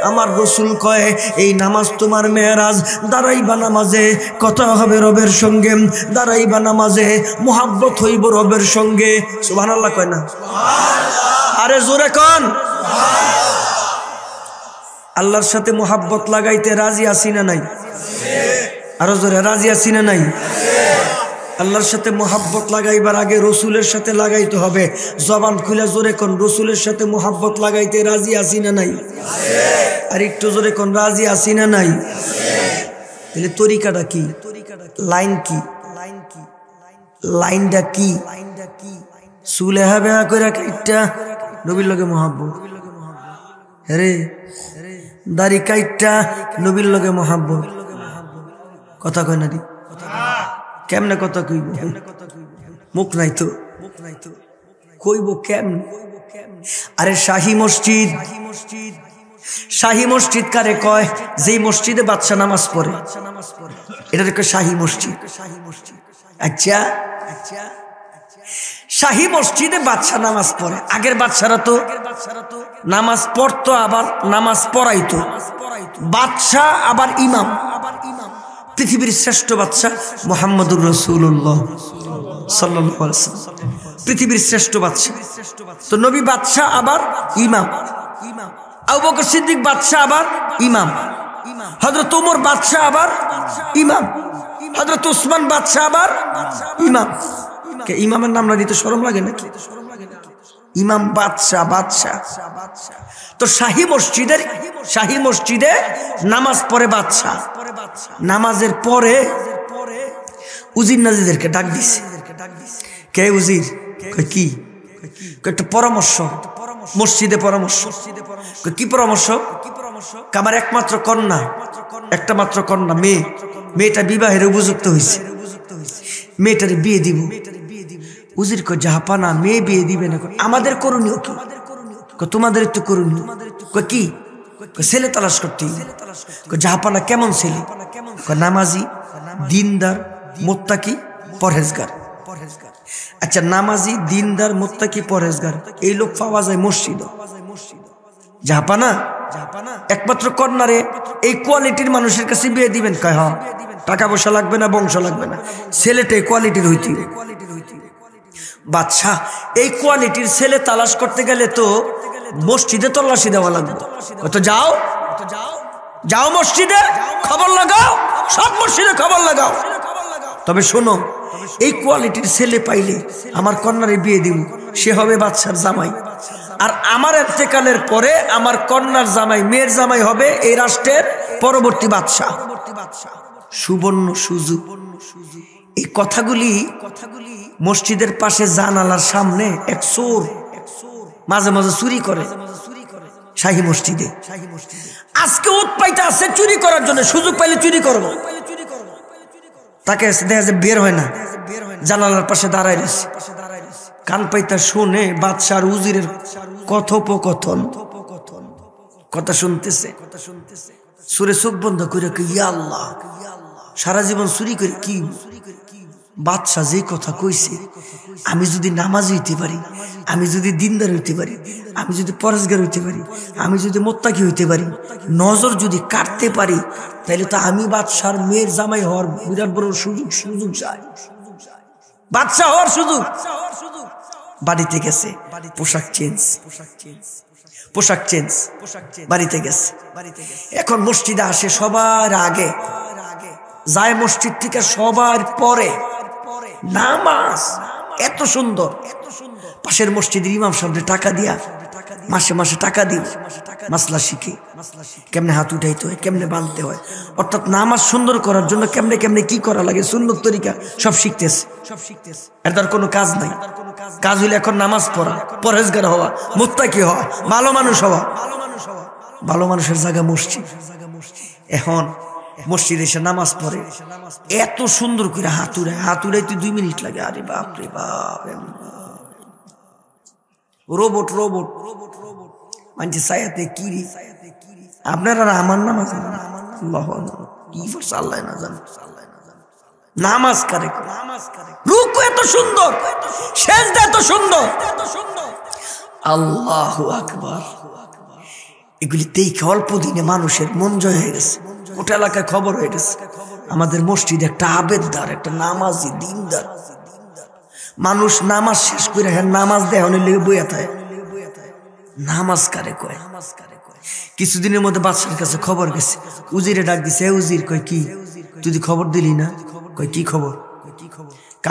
আমার রসুল কয়, এই নামাজ তোমার মেরাজ। দাঁড়াইবা নামাজে, কথা হবে রবের সঙ্গে, দাঁড়াইবা নামাজে, মুহাব্বত হইব রবের সঙ্গে। সুবহানাল্লাহ কয় না? আরে জোরে কোন? আল্লাহর সাথে মুহাব্বত লাগাইতে রাজি আছি না নাই? আরো জোরে, রাজি আছি না নাই? আল্লাহর সাথে মুহাব্বত লাগাইবার আগে রসুলের সাথে লাগাইতে হবে। জবান খুলে জোরে কোন, রসুলের সাথে মুহাব্বত লাগাইতে রাজি আছি না নাই? আর একটু জোরে কোন, রাজি আছি না নাই? তাহলে তরিকাটা কি? লাইন কি? লাইনটা কি? চুলে হাবে করে কাইটটা নবীর লগে মুহাব্বত, হ্যাঁ, দাড়ি কাইটটা নবীর লগে মুহাব্বত। কথা কয় না দি? কেমনে কথা কইব? মুখ নাই তো, কইব কেমন? আরে শাহী মসজিদ, শাহী মসজিদ কারে কয়? যেই মসজিদে বাদশা নামাজ পড়ে, এটা কয় শাহী মসজিদ। আচ্ছা, শাহী মসজিদে বাদশা নামাজ পড়ে। আগের বাদশারা তো নামাজ পড়তো, আবার নামাজ পড়াইতো। বাদশা আবার ইমাম। পৃথিবীর শ্রেষ্ঠ বাদশা মুহাম্মদুর রাসূলুল্লাহ সাল্লাল্লাহু আলাইহি ওয়াসাল্লাম, পৃথিবীর শ্রেষ্ঠ বাদশা। তো নবী বাদশা আবার ইমাম, আবু বকর সিদ্দিক বাদশা আবার ইমাম, হযরত ওমর বাদশা আবার ইমাম, হযরত উসমান বাদশা আবার ইমাম। কে ইমামের নাম না দিতে শরম লাগে নাকি? ইমাম বাদশা, বাদশা। তো শাহী মসজিদে নামাজ পড়ে বাদশা। নামাজের পরে উজির নাজিদেরকে ডাক দিছে। কে উজির? কি একটা পরামর্শ, মসজিদে পরামর্শ। কি পরামর্শ? আমার একমাত্র কন্যা, একটা মাত্র কন্যা, মেয়েটা বিবাহের উপযুক্ত হয়েছে, মেয়েটারে বিয়ে দিব। উজির কয়, জাহাপানা, মেয়ে বিয়ে দিবে না, আমাদের করণীয় কি? তোমাদের একটু করণীয় কি? ছেলে তালাশ করতে। জাহাপানা, কেমন ছেলে? নামাজি, দিনদার, মুত্তাকি, পরহেজগার। আচ্ছা, নামাজি, দিনদার, মুত্তাকি, পরহেজগার, এই লোক পাওয়া যায় মসজিদে। জাহাপানা, একমাত্র কন্যারে এই কোয়ালিটির মানুষের কাছে বিয়ে দিবেন? কয় হ্যাঁ, টাকা পয়সা লাগবে না, বংশ লাগবে না, ছেলেটা এই কোয়ালিটির হইতে। বাদশা, এই কোয়ালিটির ছেলে তালাশ করতে গেলে তো মসজিদে তল্লাশি দেওয়া লাগবে। তো যাও যাও মসজিদে খবর লাগাও, সব মসজিদে খবর লাগাও। তবে শোনো, এই কোয়ালিটির ছেলে পাইলে আমার কন্যারে বিয়ে দিব, সে হবে বাদশার জামাই। আর আমার ইন্তেকালের পরে আমার কন্যার জামাই, মেয়ের জামাই হবে এই রাষ্ট্রের পরবর্তী বাদশা। সুবর্ণ সুযোগ। এই কথাগুলি মসজিদের পাশে জানালার সামনে এক চোর মাঝে মাঝে চুরি করে শাহী মসজিদে। আজকে উৎপাইতে আছে চুরি করার জন্য, সুযোগ পাইলে চুরি করবো। তাকে দেখা যায় বের হয় না, জানালার পাশে দাঁড়ায় রয়েছে, কান পাইতা শুনে বাদশার উজিরের কথোপকথন, কথা শুনতেছে। সুরে চোখ বন্ধ করে, ইয়া আল্লাহ, সারা জীবন চুরি করে কি? বাদশা যে কথা কইছে, আমি যদি নামাজ হইতে পারি, আমি যদি দিনদার হইতে পারি, আমি যদি পরেশগার হইতে পারি, আমি যদি মোত্তাকি হইতে পারি, নজর যদি কাটতে পারি, তাহলে তো আমি বাদশার মেয়ের জামাই হওয়ার বিরাট বড় সুযোগ চাই। বাদশা হওয়ার সুযোগ। বাড়িতে গেছে, পোশাক চেঞ্জ, বাড়িতে গেছে। এখন মসজিদে আসে সবার আগে, যায় মসজিদ থেকে সবার পরে নামাজ। এত সুন্দর। পাশের মসজিদের ইমাম সাহেব টাকা দিয়া, মাসে মাসে টাকা দিই, মাসলা শিখে কেমনে হাত উঠাইতে হয়, কেমনে বাঁধতে হয়, অর্থাৎ নামাজ সুন্দর করার জন্য কেমনে কেমনে কি করা লাগে, সুন্নত তরিকা সব শিখতেছে। এর তার কোনো কাজ নাই। কাজ হইলে এখন নামাজ পড়া, পরহেজগার হওয়া, মুত্তাকি হওয়া, ভালো মানুষ হওয়া। ভালো মানুষের জায়গা মসজিদ। এখন মসজিদে এসে নামাজ পড়ে, এত সুন্দর করে হাত উড়াইতে 2 মিনিট লাগে। আরে বাপ রে বাপ, রোবট মানছে সায়াতে কিরি। আপনারা আমার নামাজ কি করছে আল্লাহ না জানে। নামাজ কারে রুকু এত সুন্দর, সেজদা এত সুন্দর, আল্লাহু আকবার। এগুলি দেখে অল্প দিনে মানুষের মন জয় হয়ে গেছে, গোটা এলাকায় খবর হয়ে গেছে। আমাদের মসজিদ একটা আবেদদার, একটা নামাজি দিনদার মানুষ। নামাজ শেষ করে নামাজ দেয় লেগে বইয়া থাকে। নামাজ কারে কয়? কিছুদিনের মধ্যে বাদশার কাছে খবর গেছে, উজিরে ডাক দিছে, উজির কয় কি তুই খবর দিলি না? কয় কি খবর?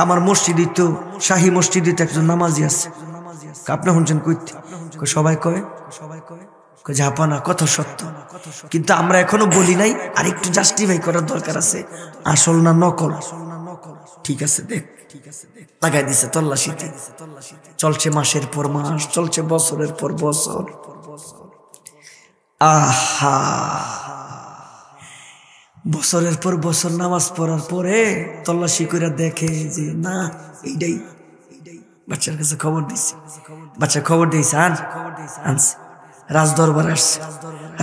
আমার মসজিদে তো শাহী মসজিদে তো একজন নামাজি আছে। আপনি শুনছেন কইতে? সবাই কয় ঝাপানা, কথা সত্য, কিন্তু আমরা এখনো বলি নাই, আর একটু জাস্টিফাই করার দরকার আছে, আসল না নকল। ঠিক আছে দেখ, লাগাই দিছে তল্লাশিতে। চলছে মাসের পর মাস, চলছে বছরের পর বছর। আহা, বছরের পর বছর নামাজ পড়ার পরে তল্লাশি করে দেখে যে না, এইটাই। বাচ্চার কাছে খবর দিচ্ছে, বাচ্চা খবর দিয়েছে, আনছে রাজদরবার আসছে,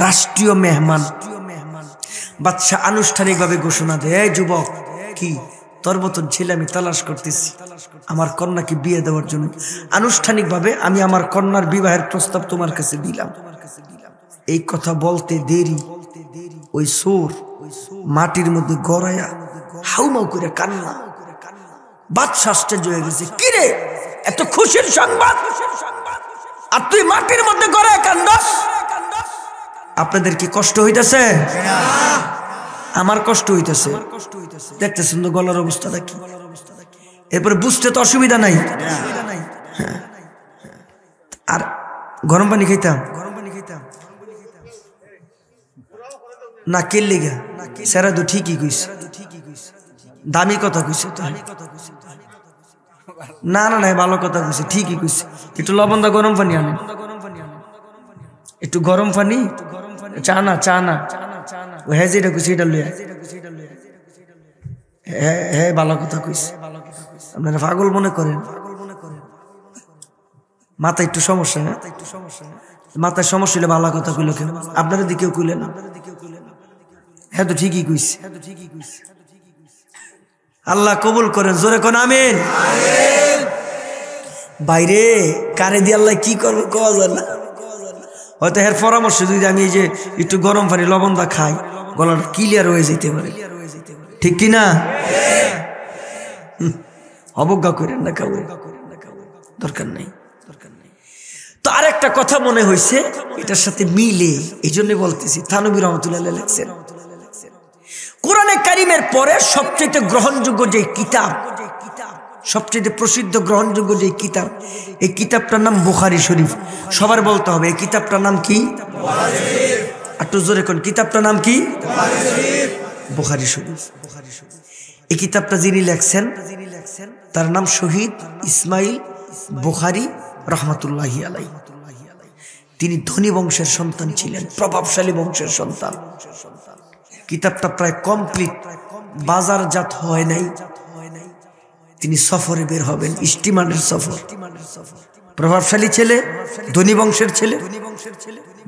রাষ্ট্রীয় মেহমান। বাচ্চা আনুষ্ঠানিকভাবে ঘোষণা দেয়, এই যুবক, কি তোর মতন ছেলে আমি তালাশ করতেছি আমার কন্যাকে বিয়ে দেওয়ার জন্য। আনুষ্ঠানিকভাবে আমি আমার কন্যার বিবাহের প্রস্তাব তোমার কাছে দিলাম। এই কথা বলতে দেরি ওই সোর মাটির মধ্যে গড়াইয়া হাউমাউ করে কান্না। বাদশা আশ্চর্য হয়ে গেছে, কিরে এত খুশির সংবাদ, আর তুই মাটির মধ্যে গড়ায় কান্দাস? আপনাদের কি কষ্ট হইতেছে? আমার কষ্ট হইতেছে, দেখতেছেন তো গলার অবস্থাটা কি। এরপরে বুঝতে তো অসুবিধা নাই। আর গরম পানি খাইতাম না, কেল্লি গা সেরা তো ঠিকই কইস, দামি কথা কইছে তো। না না না, ভালো কথা কইছে, ঠিকই কইছে। একটু লবণ দা, গরম পানি আনেন, একটু গরম পানি, চা না ও হ্যাঁ যেটা কইছে এটা লইয়া। হ্যাঁ ভালো কথা কইছে। আপনারা পাগল মনে করেন, মাথা একটু সমস্যা, মাথায় সমস্যা হলে ভালো কথা কইল কেন? আপনারা দিকেও কইলে না, হ্যাঁ তো ঠিকই কইছে। আল্লাহ কবুল করেন, জোরে কোন আমিন। বাইরে কারে দিয়ে আল্লাহ কি করবো কোয়া যায় না। হয়তো এর পরামর্শ যদি আমি এই যে একটু গরম পানি লবণ দা খাই, গলাটা ক্লিয়ার হয়ে যেতে পারে, ঠিক কিনা? অবজ্ঞা করেন না, কাউরে দরকার নেই। তো আরেকটা কথা মনে হয়েছে এটার সাথে মিলে, এই জন্য বলতেছি। থানবী রহমতুল্লাহ লেখছেন, কোরআনে কারিমের পরে সবচেয়ে গ্রহণযোগ্য যে কিতাব, সবচেয়ে প্রসিদ্ধ গ্রহণযোগ্য যে কিতাব, এই কিতাবটার নাম বুখারী শরীফ। সবার বলতে হবে, এই কিতাবটার নাম কি? একটু জোরে কোন, কিতাবটার নাম কি? বুখারী শরীফ। এই কিতাবটা যিনি লেখছেন তার নাম শহীদ ইসমাইল বুখারী রহমতুল্লাহি আলাইহি। তিনি ধনী বংশের সন্তান ছিলেন, প্রভাবশালী বংশের সন্তান। কিতাবটা প্রায় কমপ্লিট, বাজারজাত হয় নাই। তিনি সফরে বের হবেন, স্টিমারের সফর। প্রভাবশালী ছেলে, ধনী বংশের ছেলে,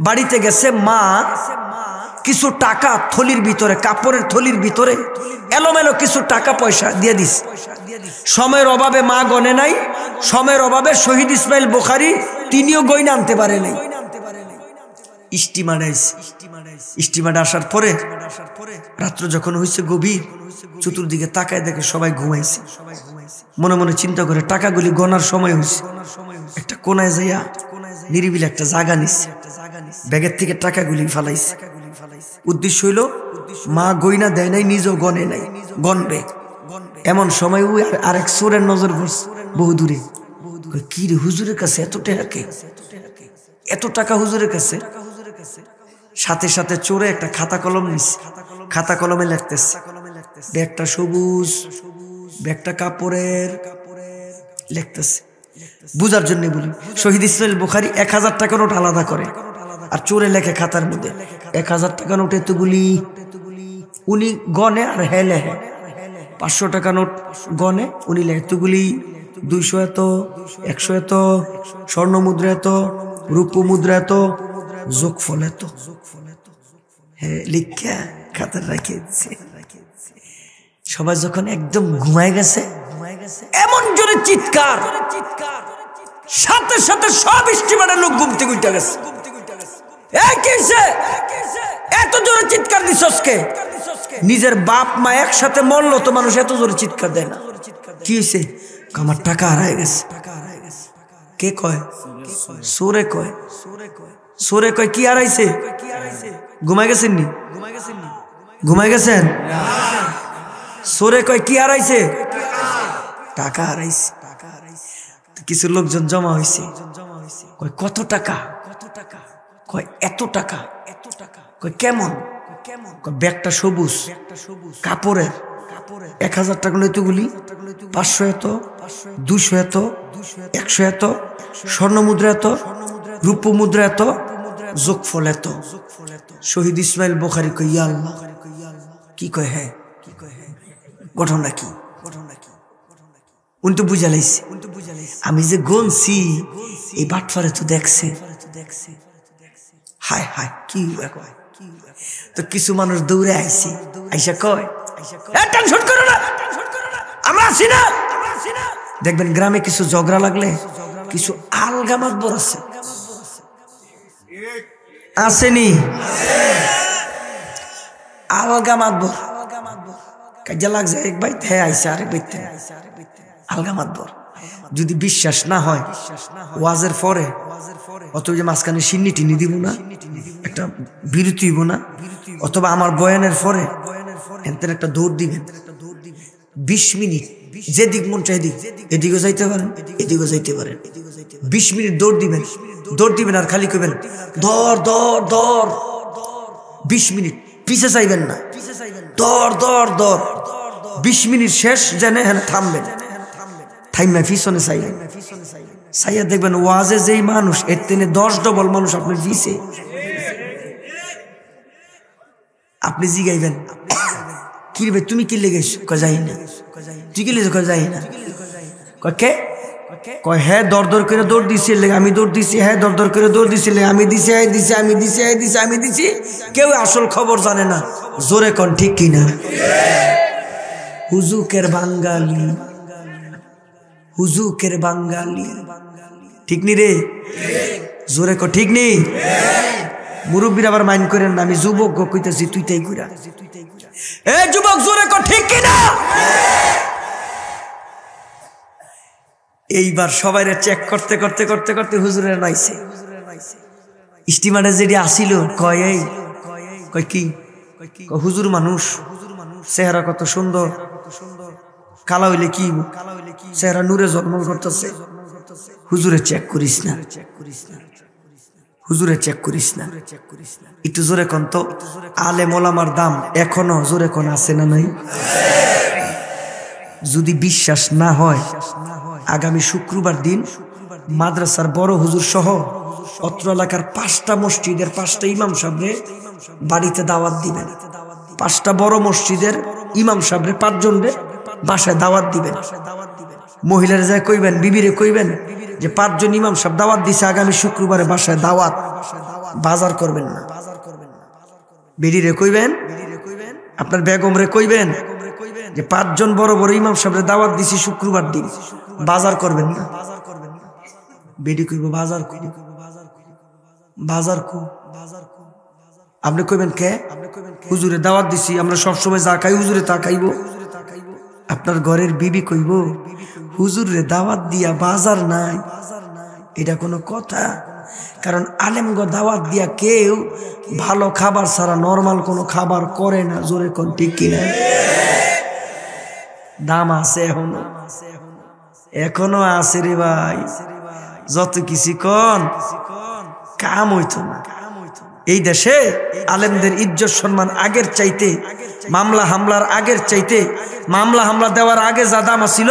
বাড়িতে গেছে। মা কিছু টাকা থলির ভিতরে, কাপড়ের থলির ভিতরে এলোমেলো কিছু টাকা পয়সা দিয়ে দিস। সময়ের অভাবে মা গনে নাই, সময়ের অভাবে শহীদ ইসমাইল বুখারী তিনিও গয়না আনতে পারে নাই। স্টিমারে আসার পরে রাত্র যখন হয়েছে গভীর, চতুর্দিকে তাকায় দেখে সবাই ঘুমাইছে। মনে মনে চিন্তা করে টাকাগুলি গনার সময় হয়েছে। একটা কোনায় যাইয়া নিরিবিলি একটা জায়গা নিচ্ছে, ব্যাগের থেকে টাকাগুলি ফালাইছে। উদ্দেশ্য হইল মা গয়না দেয় নাই, নিজেও গনে নাই, গনবে। এমন সময় ওই আরেক চোরের নজর পড়ছে বহু দূরে। কি রে, হুজুরের কাছে এত টাকা, এত টাকা হুজুরের কাছে? সাথে সাথে চোরে একটা খাতা কলম নিছে, খাতা কলমে লিখতেছে। ব্যাগটা সবুজ, ব্যাগটা কাপড়ের, লিখতেছে। বুঝার জন্য বলি, শহীদ ইসমাইল বুখারী 1000 টাকা নোট আলাদা করে, আর চোরে লেখে খাতার মধ্যে 1000 টাকা নোট এতগুলি, উনি গনে আর হে লেখে। 500 টাকা নোট গনে, উনি লেখে এতগুলি, 200 এত, 100 এত, স্বর্ণ মুদ্রা এত, রূপ মুদ্রা এত, যোগফল এত, হ্যাঁ লিখা খাতা রাখে দিচ্ছে। সবাই যখন একদম ঘুমায় গেছে, এমন জোরে চিৎকার, সাথে সাথে সব স্টিমারের লোক ঘুম থেকে উঠে গেছে। এত জোরে চিৎকার দিছস কে? নিজের বাপ মা একসাথে মরলো তো মানুষ এত জোরে চিৎকার দেয় না। কি হয়েছে? আমার টাকা হারায় গেছে। কে কয়? সোরে কয়। সোরে কয় কি হারাইছে? ঘুমাই গেছেন নি? ঘুমাই গেছেন? সোরে কয় কি হারাইছে? টাকা হারাইছে। কিছু লোকজন জমা হয়েছে, কয় কত টাকা? কয় এত টাকা। কয় কেমন? ব্যাগটা সবুজ, কাপড়ের, 1000 টাকা এতগুলি, 500 এত, 200 এত, 100 এত, স্বর্ণ মুদ্রা এত, রূপ মুদ্রা এত, যোগফল এত। শহীদ ইসমাইল বুখারী কয় ইয়া আল্লাহ। কি কয়? হ্যাঁ। ঘটনা কি? উনি তো বুঝা লাইছে, আমি যে গনছি এই বাটফারে তো দেখছে। হায় হায় কি তো কিছু মানুষ দৌড়ে আইছে, আইসা কয় টেনশন করো না, আমরা আছি না। দেখবেন গ্রামে কিছু ঝগড়া লাগলে কিছু আলগা মাতবর আছে, আসেনি? আলগা মাতবর কাজে লাগছে, এক বাইতে হ্যাঁ আইসা, আরেক বাইতে আলগা মাতবর। যদি বিশ্বাস না হয় ওয়াজের পরে অত যে মাঝখানে সিন্নি টিনি দিব না, একটা বিরতি হইব না, অথবা আমার বয়ানের পরে এনতেন একটা দৌড় দিবেন 20 মিনিট, যেদিক মন চাই দিক, এদিকেও যাইতে পারেন, এদিকেও যাইতে পারেন। 20 মিনিট দৌড় দিবেন আর খালি কইবেন দর দর দর। 20 মিনিট পিছে চাইবেন না, দর দর দর। 20 মিনিট শেষ জেনে হ্যাঁ থামবেন, থাইমা পিছনে চাইবেন, চাইয়া দেখবেন ওয়াজে যেই মানুষ এর তেনে 10 ডবল মানুষ আপনার পিছে। আপনি জিগাইবেন কি রে তুমি কি লেগেছ? কয় যাই না। তুই কি লেগেছ? কয় যাই না। কয় কে? কয় হ্যাঁ দর দর করে দৌড় দিছি, আমি দৌড় দিছি, হ্যাঁ দর দর করে দৌড় দিছি, আমি দিছি, আমি দিছি। কেউ আসল খবর জানে না। জোরে কোন ঠিক কিনা? হুজুকের বাঙালি, হুজুকের বাঙালি, ঠিক নি রে? জোরে কো ঠিক নি? মুরব্বীর আবার মাইন্ড করেন না, আমি যুবক কইতেছি, তুই তাই ঘুরা। এ যুবক জোরে কো ঠিক কিনা? এইবার সবাই চেক করতে করতে করতে করতে হুজুরের নাইছে। স্টিমারে যেটি আসিল কয় এই কয় কি? হুজুর মানুষ, চেহারা কত সুন্দর, কালা হইলে কি চেহারা নূরে জন্মল করতেছে। হুজুরে চেক করিস না, হুজুরে চেক করিস না। একটু জোরে কোন তো, আলেম ওলামার দাম এখনো জোরে কোন আছে না নাই? যদি বিশ্বাস না হয় আগামী শুক্রবার দিন মাদ্রাসার বড় হুজুর সহ অত্র এলাকার 5টা মসজিদের 5টা ইমাম সাহেবরে বাড়িতে দাওয়াত দিবেন। 5টা বড় মসজিদের ইমাম সাহেবরে 5 জনরে বাসায় দাওয়াত দিবেন। মহিলারা যায় কইবেন, বিবিরে কইবেন যে 5 জন ইমাম সাহেব দাওয়াত দিছে, আগামী শুক্রবারে বাসায় দাওয়াত, বাজার করবেন না। বেডিরে কইবেন, আপনার বেগমরে কইবেন যে 5 জন বড় বড় ইমাম সাহেবরে দাওয়াত দিছি শুক্রবার দিন, বাজার করবেন না। বেডি কইব বাজার কই, বাজার কো, আপনি কইবেন কে? হুজুরে দাওয়াত দিছি, আমরা সব সময় যা খাই হুজুরে তা খাইব। আপনার ঘরের বিবি কইব হুজুরে দাওয়াত দিয়া বাজার নাই, এটা কোনো কথা? কারণ আলেমগো দাওয়াত দিয়া কেউ ভালো খাবার ছাড়া নরমাল কোনো খাবার করে না। জোরে কোন ঠিক কিনা? দাম আছে এখনো, এখনো আছে রে ভাই। যত কিছু কোন কাম হইতো না। এই দেশে আলেমদের ইজ্জত সম্মান আগের চাইতে, মামলা হামলার আগের চাইতে, মামলা হামলা দেওয়ার আগে যা দাম ছিল,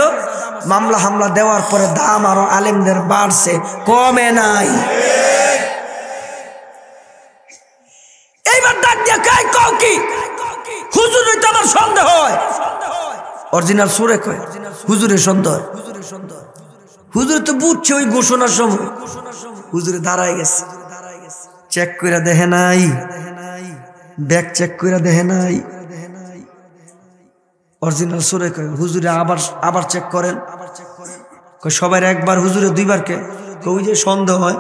মামলা হামলা দেওয়ার পরে দাম আরো আলেমদের বাড়ছে, কমে নাই। এইবার ডাক দিয়া কয় কও কি হুজুর, তো আমার সন্দেহ হয়। অরিজিনাল সুরে কয় হুজুরের সন্দেহ। হুজুর তো বুঝছে ওই ঘোষণার সময়, হুজুরে দাঁড়ায় গেছে, চেক করে দেখে নাই, ব্যাগ চেক করে দেখে নাই। অরিজিনাল সুরে কয় হুজুরে আবার চেক করেন। সবাই একবার, হুজুরে দুইবার, কে ওই যে সন্দেহ হয়।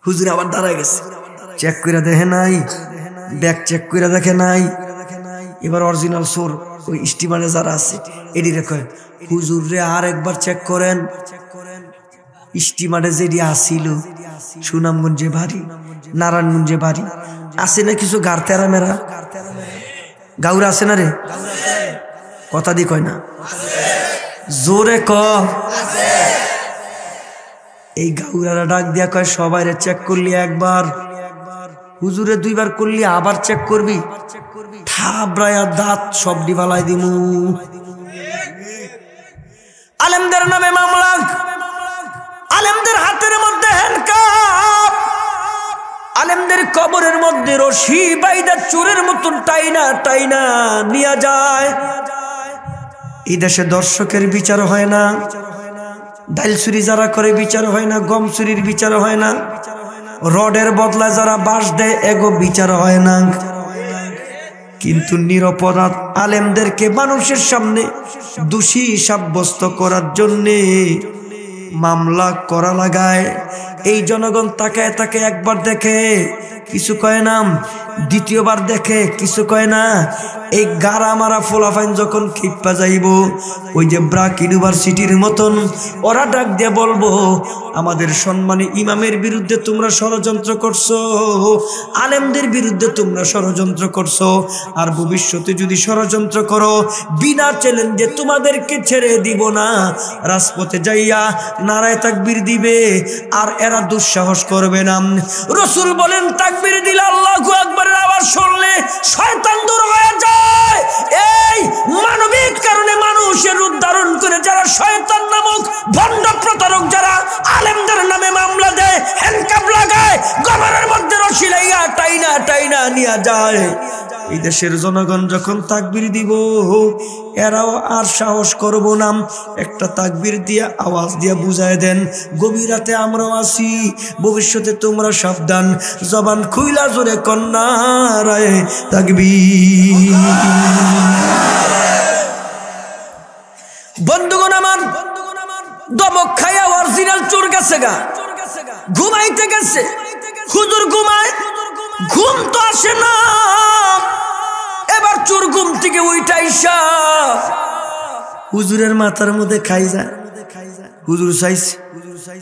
হুজুরে আবার দাঁড়ায় গেছে, চেক করে দেখে নাই, ব্যাগ চেক করে দেখে নাই। এবার অরিজিনাল সুর ওই স্টিমারে যারা আছে এদিকে কয় হুজুর রে আর একবার চেক করেন। স্টিমারে যেটি আসিল সুনামগঞ্জে বাড়ি, নারায়ণগঞ্জে বাড়ি, আছে না কিছু গার তেরা মেরা গাউরা আছে না রে, কথা দি কয় না, জোরে ক। এই গাউরারা ডাক দিয়া কয় সবাই রে চেক করলি একবার, হুজুরে দুইবার করলি আবার চেক করবি, থাবড়ায়া দাঁত সব ডিবালাই দিমু। আলেমদের নামে মামলা, আলেমদের হাতের মধ্যে হ্যান্ডকাপ, আলেমদের কবরের মধ্যে রশি বাইদা চোরের মতন টাইনা টাইনা নিয়ে যায়। এই দেশে দর্শকের বিচার হয় না, ডাইল চুরি যারা করে বিচার হয় না, গম চুরির বিচার হয় না, রডের বদলায় যারা বাঁশ দেয় এগো বিচার হয় না। কিন্তু নিরপরাধ আলেমদেরকে মানুষের সামনে দোষী সাব্যস্ত করার জন্যে মামলা করা লাগায়। এই জনগণ তাকায় তাকে একবার দেখে কিছু কয় না, দ্বিতীয়বার দেখে কিছু কয় না। এই গারা মারা ফোলাফাইন যখন খিপ্পা যাইব, ওই যে ব্রাক ইউনিভার্সিটির মতন ওরা ডাক দিয়ে বলবো আমাদের সম্মানী ইমামের বিরুদ্ধে তোমরা ষড়যন্ত্র করছো, আলেমদের বিরুদ্ধে তোমরা ষড়যন্ত্র করছো, আর ভবিষ্যতে যদি ষড়যন্ত্র করো বিনা চ্যালেঞ্জে তোমাদেরকে ছেড়ে দিব না। রাজপথে যাইয়া নারায়ে তাকবীর দিবে, আর এরা দুঃসাহস করবে না। রাসূল বলেন তাকবীর দিলে আল্লাহু আকবারের আওয়াজ শুনলে শয়তান দূর হয়ে যায়। এই মানবিক কারণে মানুষের রূপ ধারণ করে যারা শয়তান নামক ভণ্ড প্রতারক, যারা আলেমদের নামে মামলা দেয়, হ্যান্ডকাপ লাগায়, গবরের মধ্যে রশি লাইয়া টাইনা টাইনা নিয়ে যায়, এই দেশের জনগণ যখন তাকবীর দিব এরাও আর সাহস করব না। একটা তাকবীর দিয়া আওয়াজ দিয়া বুঝায় দেন গভীর রাতে আমরাও আছি, ভবিষ্যতে তোমরা সাবধান। জবান খুইলা জোরে কন্যা রায় তাকবীর। বন্ধুগণ আমার, দমক খাইয়া অরিজিনাল চোর গেছে গা, ঘুমাইতে গেছে। হুজুর ঘুমায়, ঘুম তো আসে না। এবার চোর ঘুম থেকে উইঠাইসা হুজুরের মাথার মধ্যে খাই যায়। হুজুর চাইছে,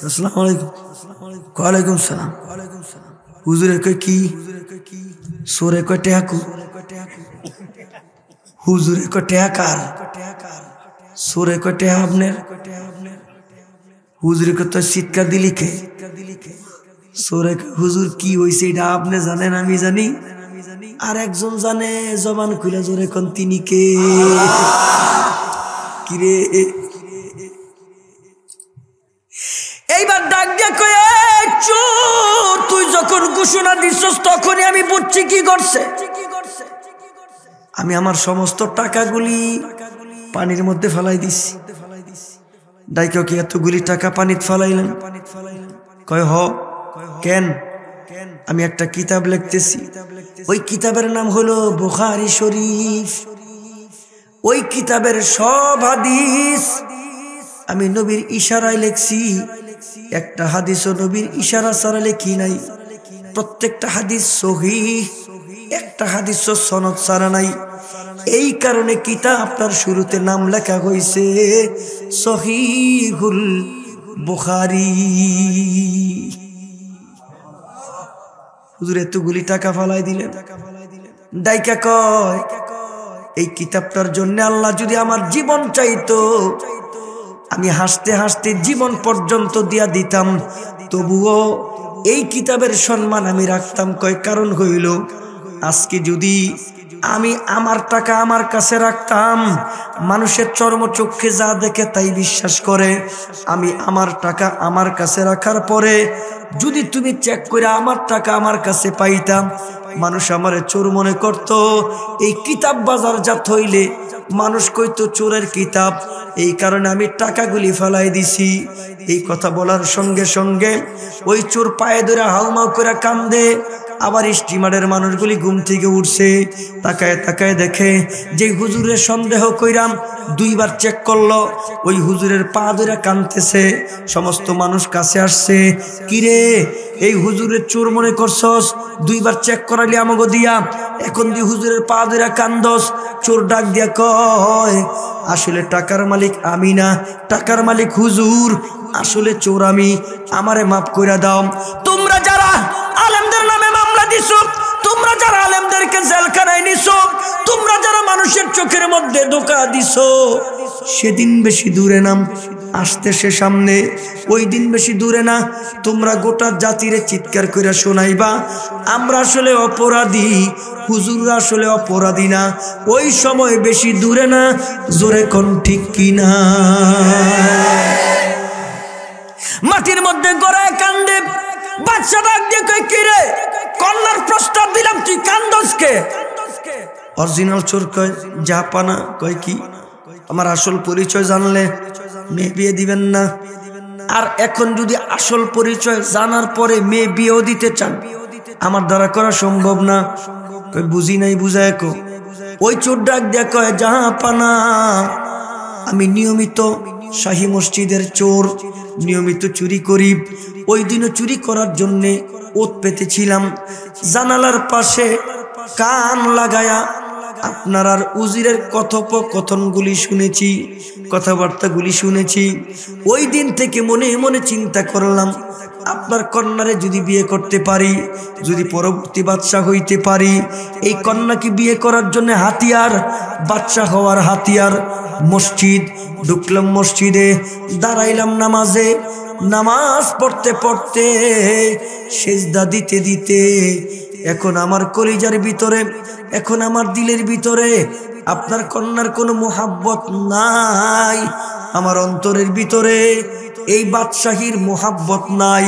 আসসালামু আলাইকুম। ওয়ালাইকুম সালাম। হুজুরে কয় কি? সোরে কয় টেহাকু। হুজুরে কয় টেহা কার? সোরে কয় টেহা আপনার। হুজুরে কয় তো চিৎকার দিলি কে? সোরে কয় হুজুর কি হইছে এটা আপনি জানেন আমি জানি, আর একজন জানে। জবান খুলে জোরে কোন তিনি কে? কিরে? এইবার ডাক দিয়া কয় চোর, তুই যখন ঘোষণা দিছস তখনই আমি বুঝছি কি করছে। আমি আমার সমস্ত টাকাগুলি পানির মধ্যে ফেলাই দিছি। ডাইকে কি এতগুলি টাকা পানিতে ফেলাইলেন? কয় হ। কেন? আমি একটা কিতাব লিখতেছি, ওই কিতাবের নাম হলো বুখারী শরীফ। ওই কিতাবের সব হাদিস আমি নবীর ইশারায় লিখছি, একটা হাদিসও নবীর ইশারা ছাড়া লিখি নাই। প্রত্যেকটা হাদিস সহিহ, একটা হাদিসও সনদ ছাড়া নাই। এই কারণে কিতাবটার শুরুতে নাম লেখা হয়েছে সহিহুল বুখারী। হুজুর এতগুলি টাকা ফালাই দিলেন। ডাইকা কয় এই কিতাবটার জন্য আল্লাহ যদি আমার জীবন চাইতো, আমি হাসতে হাসতে জীবন পর্যন্ত দিয়া দিতাম, তবুও এই কিতাবের সম্মান আমি রাখতাম। কয় কারণ হইল আজকে যদি আমি আমার টাকা আমার কাছে রাখতাম, মানুষের চর্মচক্ষে যা দেখে তাই বিশ্বাস করে। আমি আমার টাকা আমার কাছে রাখার পরে যদি তুমি চেক করে আমার টাকা আমার কাছে পাইতাম, মানুষ আমারে চোর মনে করত। এই কিতাব বাজারজাত হইলে মানুষ কইতো চোরের কিতাব, এই কারণে আমি টাকাগুলি ফেলাই দিছি। এই কথা বলার সঙ্গে সঙ্গে ওই চোর পায়ে ধরে হাউমাউ করে কান্দে। আবার স্টিমারের মানুষগুলি ঘুম থেকে উঠছে, তাকায় তাকায় দেখে যে হুজুরের সন্দেহ কইরাম দুইবার চেক করলো, ওই হুজুরের পা ধরে কাঁদতেছে। সমস্ত মানুষ কাছে আসছে, কিরে এই হুজুরের চোর মনে করছস, দুইবার চেক করালি আমাগো দিয়া, এখন দি হুজুরের পা ধরে কান্দস। চোর ডাক দিয়া কয়, আসলে টাকার মালিক আমি না, টাকার মালিক হুজুর, আসলে চোর আমি, আমারে মাফ কইরা দাও। তোমরা যারা আলেমদের নামে মামলা দিছো, তোমরা যারা আলেমদেরকে জেলখানায় নিছো, তোমরা যারা মানুষের চোখের মধ্যে ধোঁকা দিছো, সেদিন বেশি দূরে না, আসতেছে সামনে। ওই দিন বেশি দূরে না, তোমরা গোটা জাতিরে চিৎকার করে শোনাইবা আমরা আসলে অপরাধী, হুজুররা আসলে অপরাধী না। ওই সময় বেশি দূরে না, জোরে কোন ঠিক কিনা? মাটির মধ্যে গড়ায় কান্দে। বাচ্চা ডাক দিয়ে কয়, কিরে কন্যার প্রস্তাব দিলাম তুই কান্দস কে? অরিজিনাল চোর কয়, জাপানা। কয় কি? আমার আসল পরিচয় জানলে মেয়ে বিয়ে দিবেন না। আর এখন যদি আসল পরিচয় জানার পরে মেয়ে বিয়েও দিতে চান, আমার দ্বারা করা সম্ভব না। কয় বুঝি নাই, বুঝায় কো। ওই চোর ডাক দিয়া কয়, জাহাপানা, আমি নিয়মিত শাহী মসজিদের চোর, নিয়মিত চুরি করি। ওই দিনও চুরি করার জন্যে ওত পেতেছিলাম। জানালার পাশে কান লাগায়া আপনার আর উজিরের কথোপকথনগুলি শুনেছি, কথাবার্তাগুলি শুনেছি। ওই দিন থেকে মনে মনে চিন্তা করলাম, আপনার কন্যারে যদি বিয়ে করতে পারি, যদি পরবর্তী বাদশা হইতে পারি, এই কন্যাকে বিয়ে করার জন্য হাতিয়ার, বাদশা হওয়ার হাতিয়ার মসজিদ। ঢুকলাম মসজিদে, দাঁড়াইলাম নামাজে, নামাজ পড়তে পড়তে, সেজদা দিতে দিতে এখন আমার কলিজার ভিতরে, এখন আমার দিলের ভিতরে আপনার কন্যার কোনো মোহাব্বত নাই। আমার অন্তরের ভিতরে এই বাদশাহীর মোহাব্বত নাই।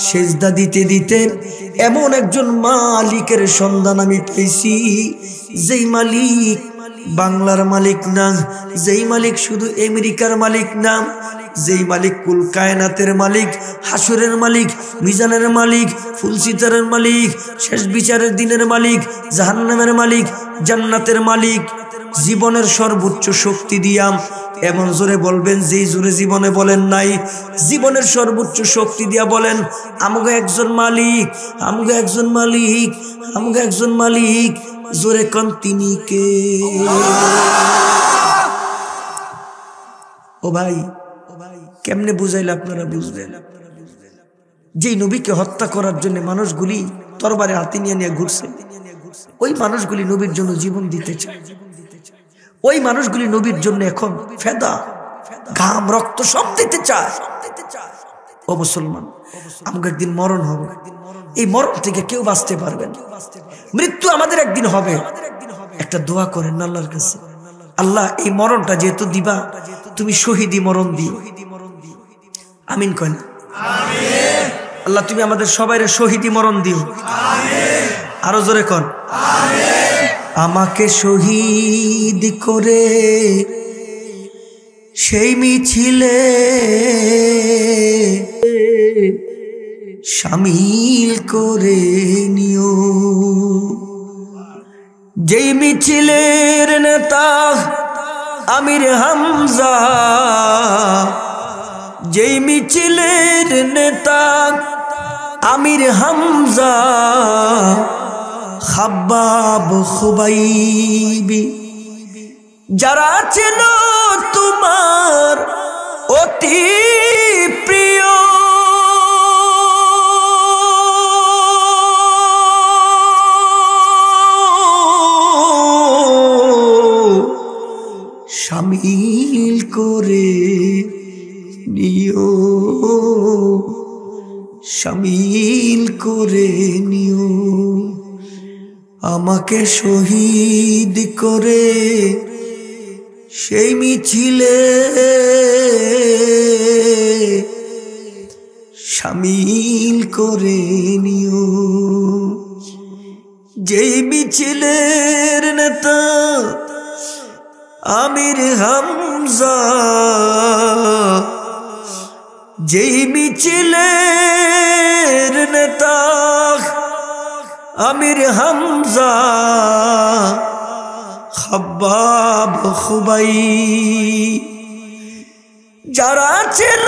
সেজদা দিতে দিতে এমন একজন মালিকের সন্ধান আমি পেয়েছি, যেই মালিক বাংলার মালিক না, যেই মালিক শুধু আমেরিকার মালিক না, যেই মালিক কুল কায়নাতের মালিক, হাসুরের মালিক, মিজানের মালিক, ফুলসিতারের মালিক, শেষ বিচারের দিনের মালিক, জাহান্নামের মালিক, জান্নাতের মালিক, জীবনের সর্বোচ্চ শক্তি দিয়াম। এমন জোরে বলবেন যেই জোরে জীবনে বলেন নাই। জীবনের সর্বোচ্চ শক্তি দিয়া বলেন, আমগো একজন মালিক, আমগো একজন মালিক, আমগো একজন মালিক। জোরে কোন তিনি কে? ও ভাই, কেমনে বুঝাইলে আপনারা বুঝবেন? যেই নবীকে হত্যা করার জন্য মানুষগুলি তরবারে হাতে নিয়ে নিয়ে ঘুরছে, ওই মানুষগুলি নবীর জন্য জীবন দিতে চায়। ওই মানুষগুলি নবীর জন্য এখন ফেদা, ঘাম রক্ত সব দিতে চায়। ও মুসলমান, আমাকে একদিন মরণ হবে, এই মরণ থেকে কেউ বাঁচতে পারবেন। মৃত্যু আমাদের একদিন হবে। একটা দোয়া করেন আল্লাহর কাছে, আল্লাহ এই মরণটা যেহেতু দিবা, তুমি শহীদি মরণ দিও। আমিন কয় না? আল্লাহ তুমি আমাদের সবাই শহীদি মরণ দিও। আরো জোরে কন, আমাকে শহীদ করে সেই মিছিলে শামিল করে নিও। যেই মিছিলের নেতা আমির হামজা, যেই মিছিলের নেতা আমির হামজা, খাব্বাব খুবাইবি, যারা ছিল তোমার অতি প্রিয়, শামিল করে নিও, শামিল করে নিও, আমাকে শহীদ করে সেই মিছিলে শামিল করে নিও। যেই মিছিলের নেতা আমির হামজা, যেই মিছিলের নেতা আমির হামজা, খাব্বাব খুবাই, যারা ছিল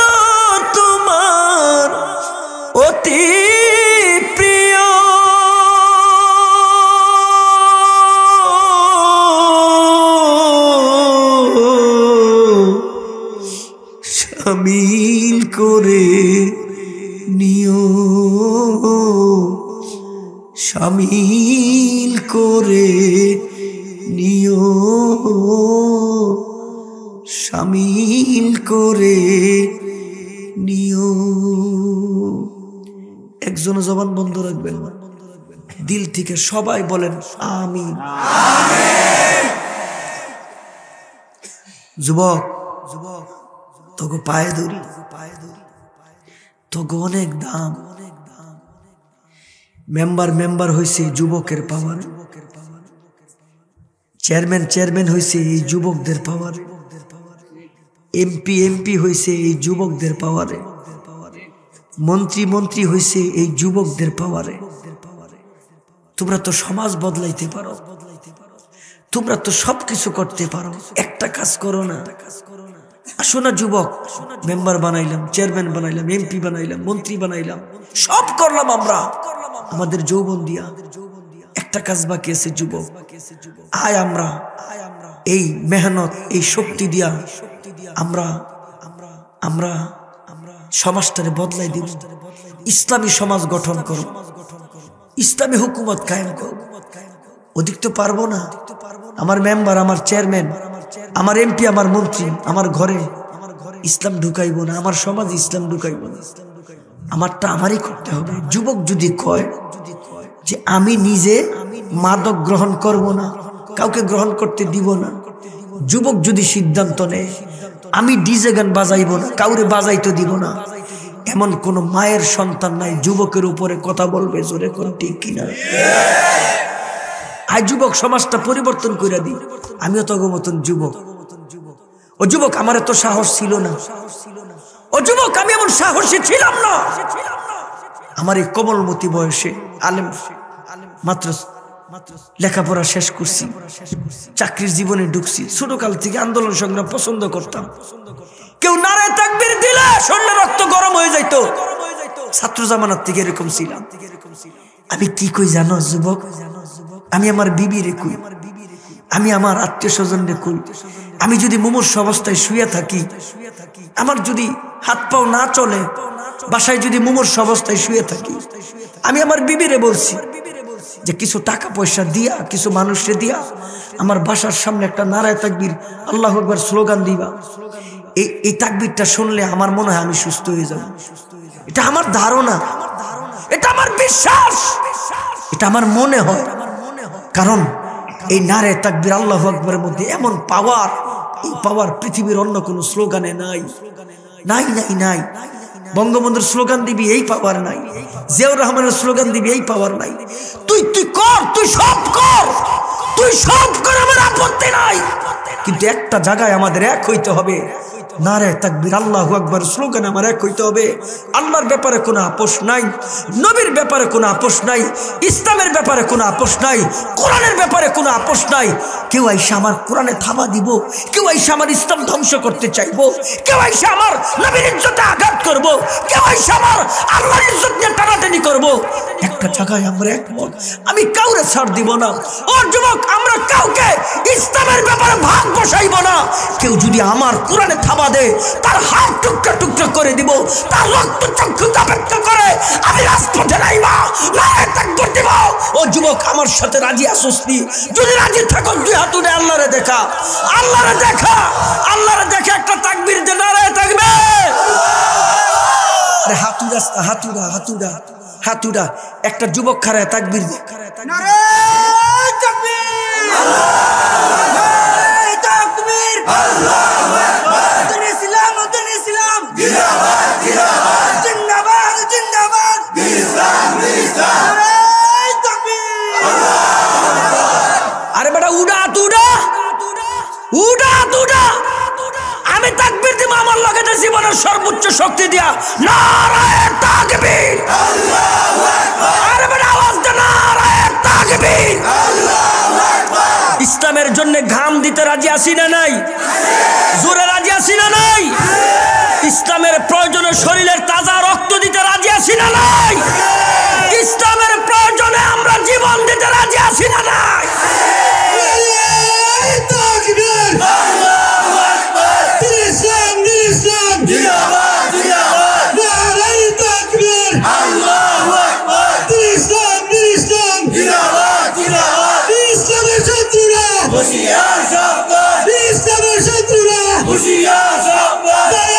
তোমার অতি প্রিয়, শামিল করে নিও, শামিল করে নিও, শামিল করে নিও। একজন জবান বন্ধ রাখবেন, দিল থেকে সবাই বলেন আমিন। যুবক যুবক তোকে পায়ে ধরি, তোকে অনেক দাম। মেম্বার হয়েছে যুবকের পাওয়ার, চেয়ারম্যান হয়েছে এই যুবকদের পাওয়ারে, এমপি হয়েছে এই যুবকদের পাওয়ারে, মন্ত্রী হয়েছে এই যুবকদের পাওয়ারে। তোমরা তো সমাজ বদলাইতে পারো, তোমরা তো সবকিছু করতে পারো, একটা কাজ করো না। আসো না যুবক, মেম্বার বানাইলাম, চেয়ারম্যান বানাইলাম, এমপি বানাইলাম, মন্ত্রী বানাইলাম, সব করলাম আমরা আমাদের যৌবন দিয়া। একটা কাজ বাকি আছে যুবক, আয় আমরা এই মেহনত, এই শক্তি দিয়া আমরা আমরা সমাজটারে বদলাই দিব। ইসলামী সমাজ গঠন করো, ইসলামী হুকুমত কায়েম করো। অধিক তো পারবো না। আমার মেম্বার, আমার চেয়ারম্যান, আমার এমপি, আমার মন্ত্রী আমার ঘরে ইসলাম ঢুকাইব না, আমার সমাজ ইসলাম ঢুকাইব না। আমারটা আমারই করতে হবে। যুবক যদি কয় যে আমি নিজে মাদক গ্রহণ করব না, কাউকে গ্রহণ করতে দিব না, যুবক যদি সিদ্ধান্ত নেয় আমি ডিজে গান বাজাইব না, কাউরে বাজাইতে দিব না, এমন কোন মায়ের সন্তান নাই যুবকের উপরে কথা বলবে। জোরে কোন ঠিক কিনা? আজ যুবক সমাজটা পরিবর্তন করে দিই। আমিও তো মতন যুবক। ও যুবক, আমার এত সাহস ছিল না। ও যুবক, আমি এমন সাহসী ছিলাম না। আমার এই কোমলমতি বয়সে আলেম, মাত্র লেখাপড়া শেষ করছি, চাকরির জীবনে ঢুকছি। ছোটকাল থেকে আন্দোলন সংগ্রাম পছন্দ করতাম। কেউ নারায়ে তাকবীর দিলে শরীরে রক্ত গরম হয়ে যাইত। ছাত্র জামানার থেকে এরকম ছিলাম। আমি কি কই জানো যুবক? আমি আমার বিবিরে কই, আমি আমার আত্মীয় স্বজনরে কই, আমি যদি মুমূর্ষু অবস্থায় শুয়ে থাকি, আমার যদি হাত পাও না চলে, বাসায় যদি মুমূর্ষু অবস্থায় শুয়ে থাকি, আমি আমার বিবিরে বলছি যে কিছু টাকা পয়সা দিয়া, কিছু মানুষরে দিয়া আমার বাসার সামনে একটা নারায়ে তাকবীর, আল্লাহু আকবার স্লোগান দিবা। এই তাকবীরটা শুনলে আমার মনে হয় আমি সুস্থ হয়ে যাব। এটা আমার ধারণা, এটা আমার বিশ্বাস, এটা আমার মনে হয়। কারণ এই নারায়ে তাকবীর, আল্লাহু আকবারের মধ্যে এমন পাওয়ার, এই পাওয়ার পৃথিবীর অন্য কোনো স্লোগানে নাই। নাই নাই নাই। বঙ্গবন্ধুর স্লোগান দিবি, এই পাওয়ার নাই। জিয়াউর রহমানের স্লোগান দিবি, এই পাওয়ার নাই। তুই কর, তুই সব কর, তুই সব কর, আমার আপত্তি নাই। কিন্তু একটা জায়গায় আমাদের এক হইতে হবে। নারায়ে তাকবীর, আল্লাহু আকবার স্লোগান আমার এক হইতে হবে। আল্লাহর ব্যাপারে কোনো আপোষ নাই, নবীর ব্যাপারে কোনো আপোষ নাই, ইসলামের ব্যাপারে কোনো আপোষ নাই, কোরআনের ব্যাপারে কোনো আপোষ নাই। কেউ আইসা আমার কোরআনে থাবা দিব, কেউ আইসা আমার ইসলাম ধ্বংস করতে চাইবো, কেউ আইসা আমার নবীর ইজ্জতে আঘাত করব, কেউ আইসা আমার আল্লাহর ইজ্জত নিয়ে টানাটানি করব। একটা জায়গায় আমরা একমত, আমি কাউরে ছাড় দিব না। ও যুবক, আমরা কাউকে ইসলামের ব্যাপারে ভাগ বসাইব না। কেউ যদি আমার কোরআনে থাবা দে, তার হাত টুকরা টুকরা করে দিব, তার রক্ত চক্ষু দাপেক্ষ করে আমি রাজপথে নাইবা, নারায়ে তাকবীর দিব। ও যুবক, আমার সাথে রাজি আসোস নি? যদি রাজি থাকো দুই হাত উঠে আল্লাহরে দেখা, আল্লাহরে দেখা, আল্লাহরে দেখা একটা তাকবীর দে, নারায়ে তাকবীর। আরে হাতুড়া হাতুড়া হাতুড়া হাতুড়া একটা যুবক খাড়ায় তাকবীর দে নারে তাকবীর নারে তাকবীর আল্লাহু আকবার দিন ইসলাম জিন্দাবাদ জিন্দাবাদ জিন্দাবাদ জিন্দাবাদ ইসলাম ইসলাম নারে তাকবীর আল্লাহু আকবার আরে বেটা উড়া তুড়া উড়া তুড়া আমি তাকবীর দিব আমার লগেতে জীবনের সর্বোচ্চ শক্তি দিয়া নারায়ে তাকবীর আল্লাহু আকবার আরে বেটা আওয়াজ দে নারায়ে তাকবীর আল্লাহু আকবার ইসলামের জন্য ঘাম দিতে রাজি আছি না নাই জোরে রাজি আছি না নাই ইসলামের প্রয়োজনে শরীরের তাজা রক্ত দিতে রাজি আছি না নাই ইসলামের প্রয়োজনে আমরা জীবন দিতে রাজি আছি না নাই তাকবীর আল্লাহু আকবার ইসলাম ইসলাম জিন্দাবাদ জিন্দাবাদ নারে তাকবীর আল্লাহু আকবার ইসলাম ইসলাম জিন্দাবাদ জিন্দাবাদ ইসলামের শত্রুরা হুঁশিয়ার সাবধান ইসলামের শত্রুরা হুঁশিয়ার সাবধান নারে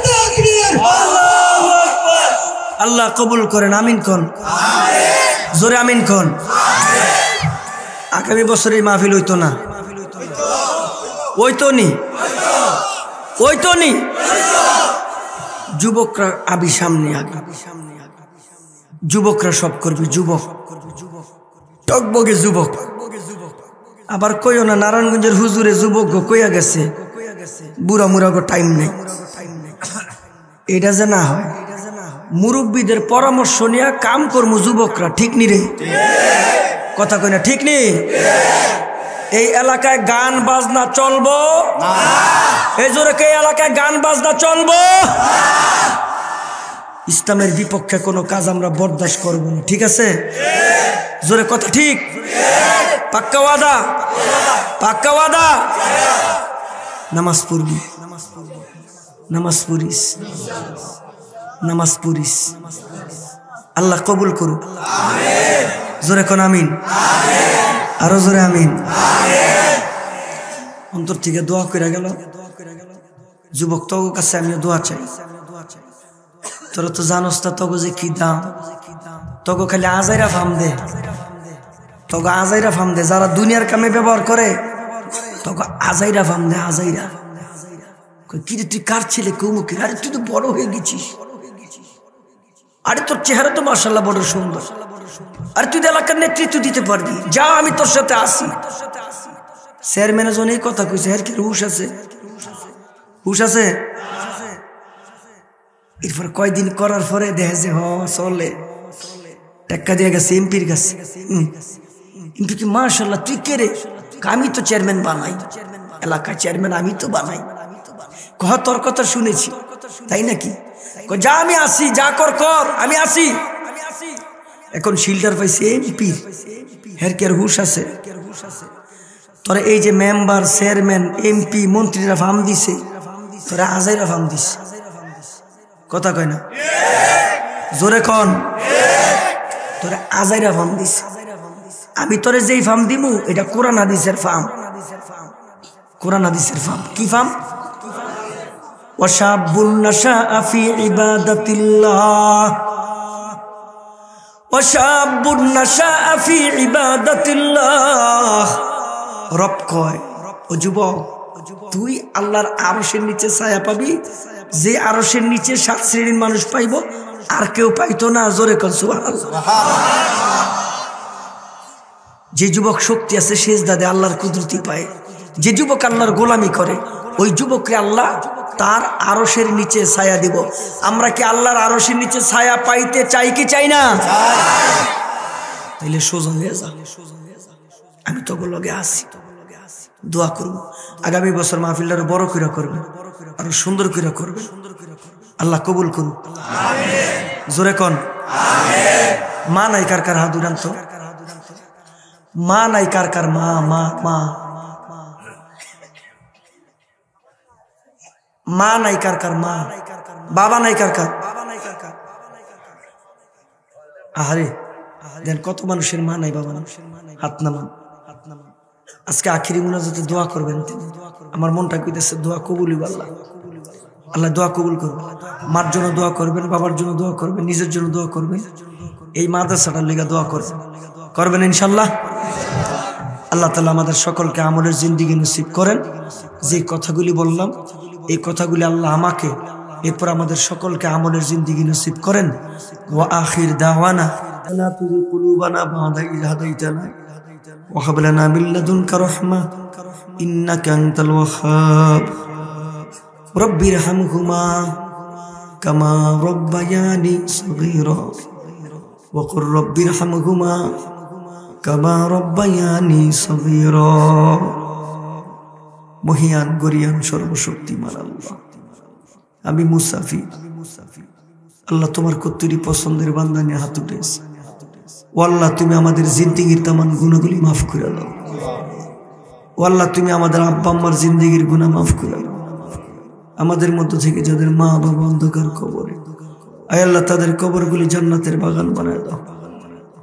তাকবীর আল্লাহু আকবার আল্লাহ কবুল করেন আমিন কোন আমিন জোরে আমিন কোন আগামী বছর এই মাহফিল হইতো না হইতো নি হইতো নি যুবকরা আবি সামনে আগে যুবকরা সব করবে যুবক টকবগে যুবক আবার কইও না নারায়ণগঞ্জের হুজুরে যুবক কইয়া গেছে বুড়া মুড়া গো টাইম নেই এটা যে না হয় মুরব্বীদের পরামর্শ নিয়ে কাম করবো যুবকরা ঠিক নি রে কথা কই না ঠিক নি এই এলাকায় গান বাজনা চলবো এই জোরে কে এলাকায় গান বাজনা চলবো ইসলামের বিপক্ষে কোনো কাজ আমরা বরদাস্ত করব না ঠিক আছে জোরে কথা ঠিক পাক্কা ওয়াদা পাক্কা ওয়াদা নামাজ পড়বি নামাজ পড়িস নামাজ পড়িস আল্লাহ কবুল করুক আমিন জোরে কোন আমিন আমিন আরো জোরে আমিন আমিন অন্তর থেকে দোয়া কইরা গেল যুবক তোর কাছে আমি দোয়া চাই তোরা তো জানোস না তোকে যে কি দাম তোকে খালি আজাইরা ফাম দে তোকে আজাইরা ফাম দে যারা দুনিয়ার কামে ব্যবহার করে তোকে আজাইরা ফাম দে আজাইরা কি রে তুই কার ছেলে কৌমুখী আরে তুই তো বড় হয়ে গেছিস আরে তোর চেহারা তো মাশাআল্লাহ বড় সুন্দর আরে তুই এলাকার নেতৃত্ব দিতে পারবি যা আমি তোর সাথে আসি চেয়ারম্যানের জন্য এই কথা কইছে আর কি হুশ আছে হুশ আছে এরপর কয়দিন করার পরে দেখে যে চলে টাকা দিয়ে গেছে এমপির কাছে এমপি কি মাশাআল্লাহ তুই কে রে আমি তো চেয়ারম্যান বানাই এলাকার চেয়ারম্যান আমি তো বানাই কহ তোর কথা শুনেছি তাই নাকি যা আমি আসি যা কর কর আমি আসি এখন শিল্ডার পাইছে এমপি হের কি আর হুশ আছে তোরা এই যে মেম্বার চেয়ারম্যান এমপি মন্ত্রীরা ফার্ম দিছে তোরা আজাইরা ফার্ম দিস কথা কয় না জোরে কন তোরা আজাইরা ফার্ম দিস আমি তোরে যেই ফার্ম দিমু এটা কোরআন হাদিসের ফার্ম কোরআন হাদিসের ফার্ম কি ফার্ম ওয়াশাবুন নাশাআ ফি ইবাদাতিল্লাহ ওয়াশাবুন নাশাআ ফি ইবাদাতিল্লাহ রব কয় ও যুবক তুই আল্লাহর আরশের নিচে ছায়া পাবি যে আরশের নিচে 7 শ্রেণীর মানুষ পাইব আর কেউ পাইতো না জোরে কর সুবহানাল্লাহ যে যুবক শক্তি আছে সেজদা দেয় আল্লাহর কুদরতি পায় যে যুবক আল্লাহর গোলামি করে ওই যুবককে আল্লাহ তার আরশের নিচে ছায়া দিব আমরা কি আল্লাহর আরশের নিচে ছায়া পাইতে চাই কি চাই না তাইলে সোজা হয়ে যা আমি তো লগে আসি দোয়া করব আগামী বছর মাহফিলটা বড় করে করবে আর সুন্দর করে করবে আল্লাহ কবুল করুন আমিন জোরে কোন আমিন মা নাই কার কার হাত উড়ান তো মা নাই কার কার মা মা মা মা নাই কার কার মা বাবা নাই কার কার আহারে দেন কত মানুষের মা নাই বাবা হাত নামান আজকে আখিরি মুনাজাতে দোয়া করবেন আমার মনটা কইতেছে দোয়া কবুল আল্লাহ আল্লাহ দোয়া কবুল করবে। মার জন্য দোয়া করবেন, বাবার জন্য দোয়া করবেন, নিজের জন্য দোয়া করবেন, এই মাদ্রাসাটার লেগে দোয়া করবেন ইনশাল্লাহ। আল্লাহ তাআলা আমাদের সকলকে আমলের জিন্দেগি নসিব করেন। যে কথাগুলি বললাম এই কথাগুলি আল্লাহ আমাকে এরপর আমাদের সকলকে আমলের জিন্দেগি নসিব করেন। ওয়া আখির দাওয়ানা লা তুযিগ কুলুবানা বা'দা ইয হাদাইতানা ওয়া হাব লানা মিন লাদুনকা রাহমা ইন্নাকা আনতাল ওয়াহ্হাব। রব্বিরহামহুমা কামা রাব্বায়ানি সগীরা ওয়া কুর রব্বিরহামহুমা কামা রাব্বায়ানি সগীরা। মহিয়ান গরিয়ান সর্বশক্তিমান আল্লাহ, আমি মুসাফির। আল্লাহ তোমার কতরি পছন্দের বান্দা নিয়ে হাত উঠেছি। ও আল্লাহ তুমি আমাদের জিন্দেগির তামান গুনাহগুলি মাফ করে দাও। ও আল্লাহ তুমি আমাদের আব্বা আম্মার জিন্দেগির গুনাহ মাফ করে দাও। আমাদের মধ্য থেকে যাদের মা বাবা অন্ধকার কবরে, আয় আল্লাহ তাদের কবরগুলি জান্নাতের বাগান বানায় দাও।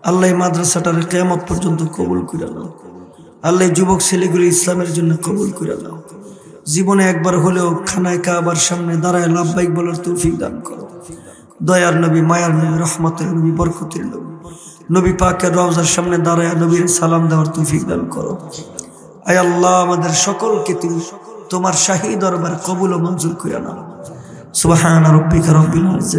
আল্লাহ এই মাদ্রাসাটার কিয়ামত পর্যন্ত কবুল করে নাও। আল্লাহ যুবক ছেলেগুলি ইসলামের জন্য কবুল করে নাও। জীবনে একবার হলেও খানায় কাবার সামনে দাঁড়ায় লাব্বাইক বলার তৌফিক দান করো। দয়ার নবী, মায়ার নবী, রহমতের নবী, বরকতের নবী, নবী পাকের রওজার সামনে দাঁড়ায় নবীর সালাম দেওয়ার তৌফিক দান করো। আয় আল্লাহ আমাদের সকলকে তুমি তোমার শাহী দরবার কবুল ও মঞ্জুর করে নাও। সুবহান রাব্বিকা রাব্বিল ইজ্জাতি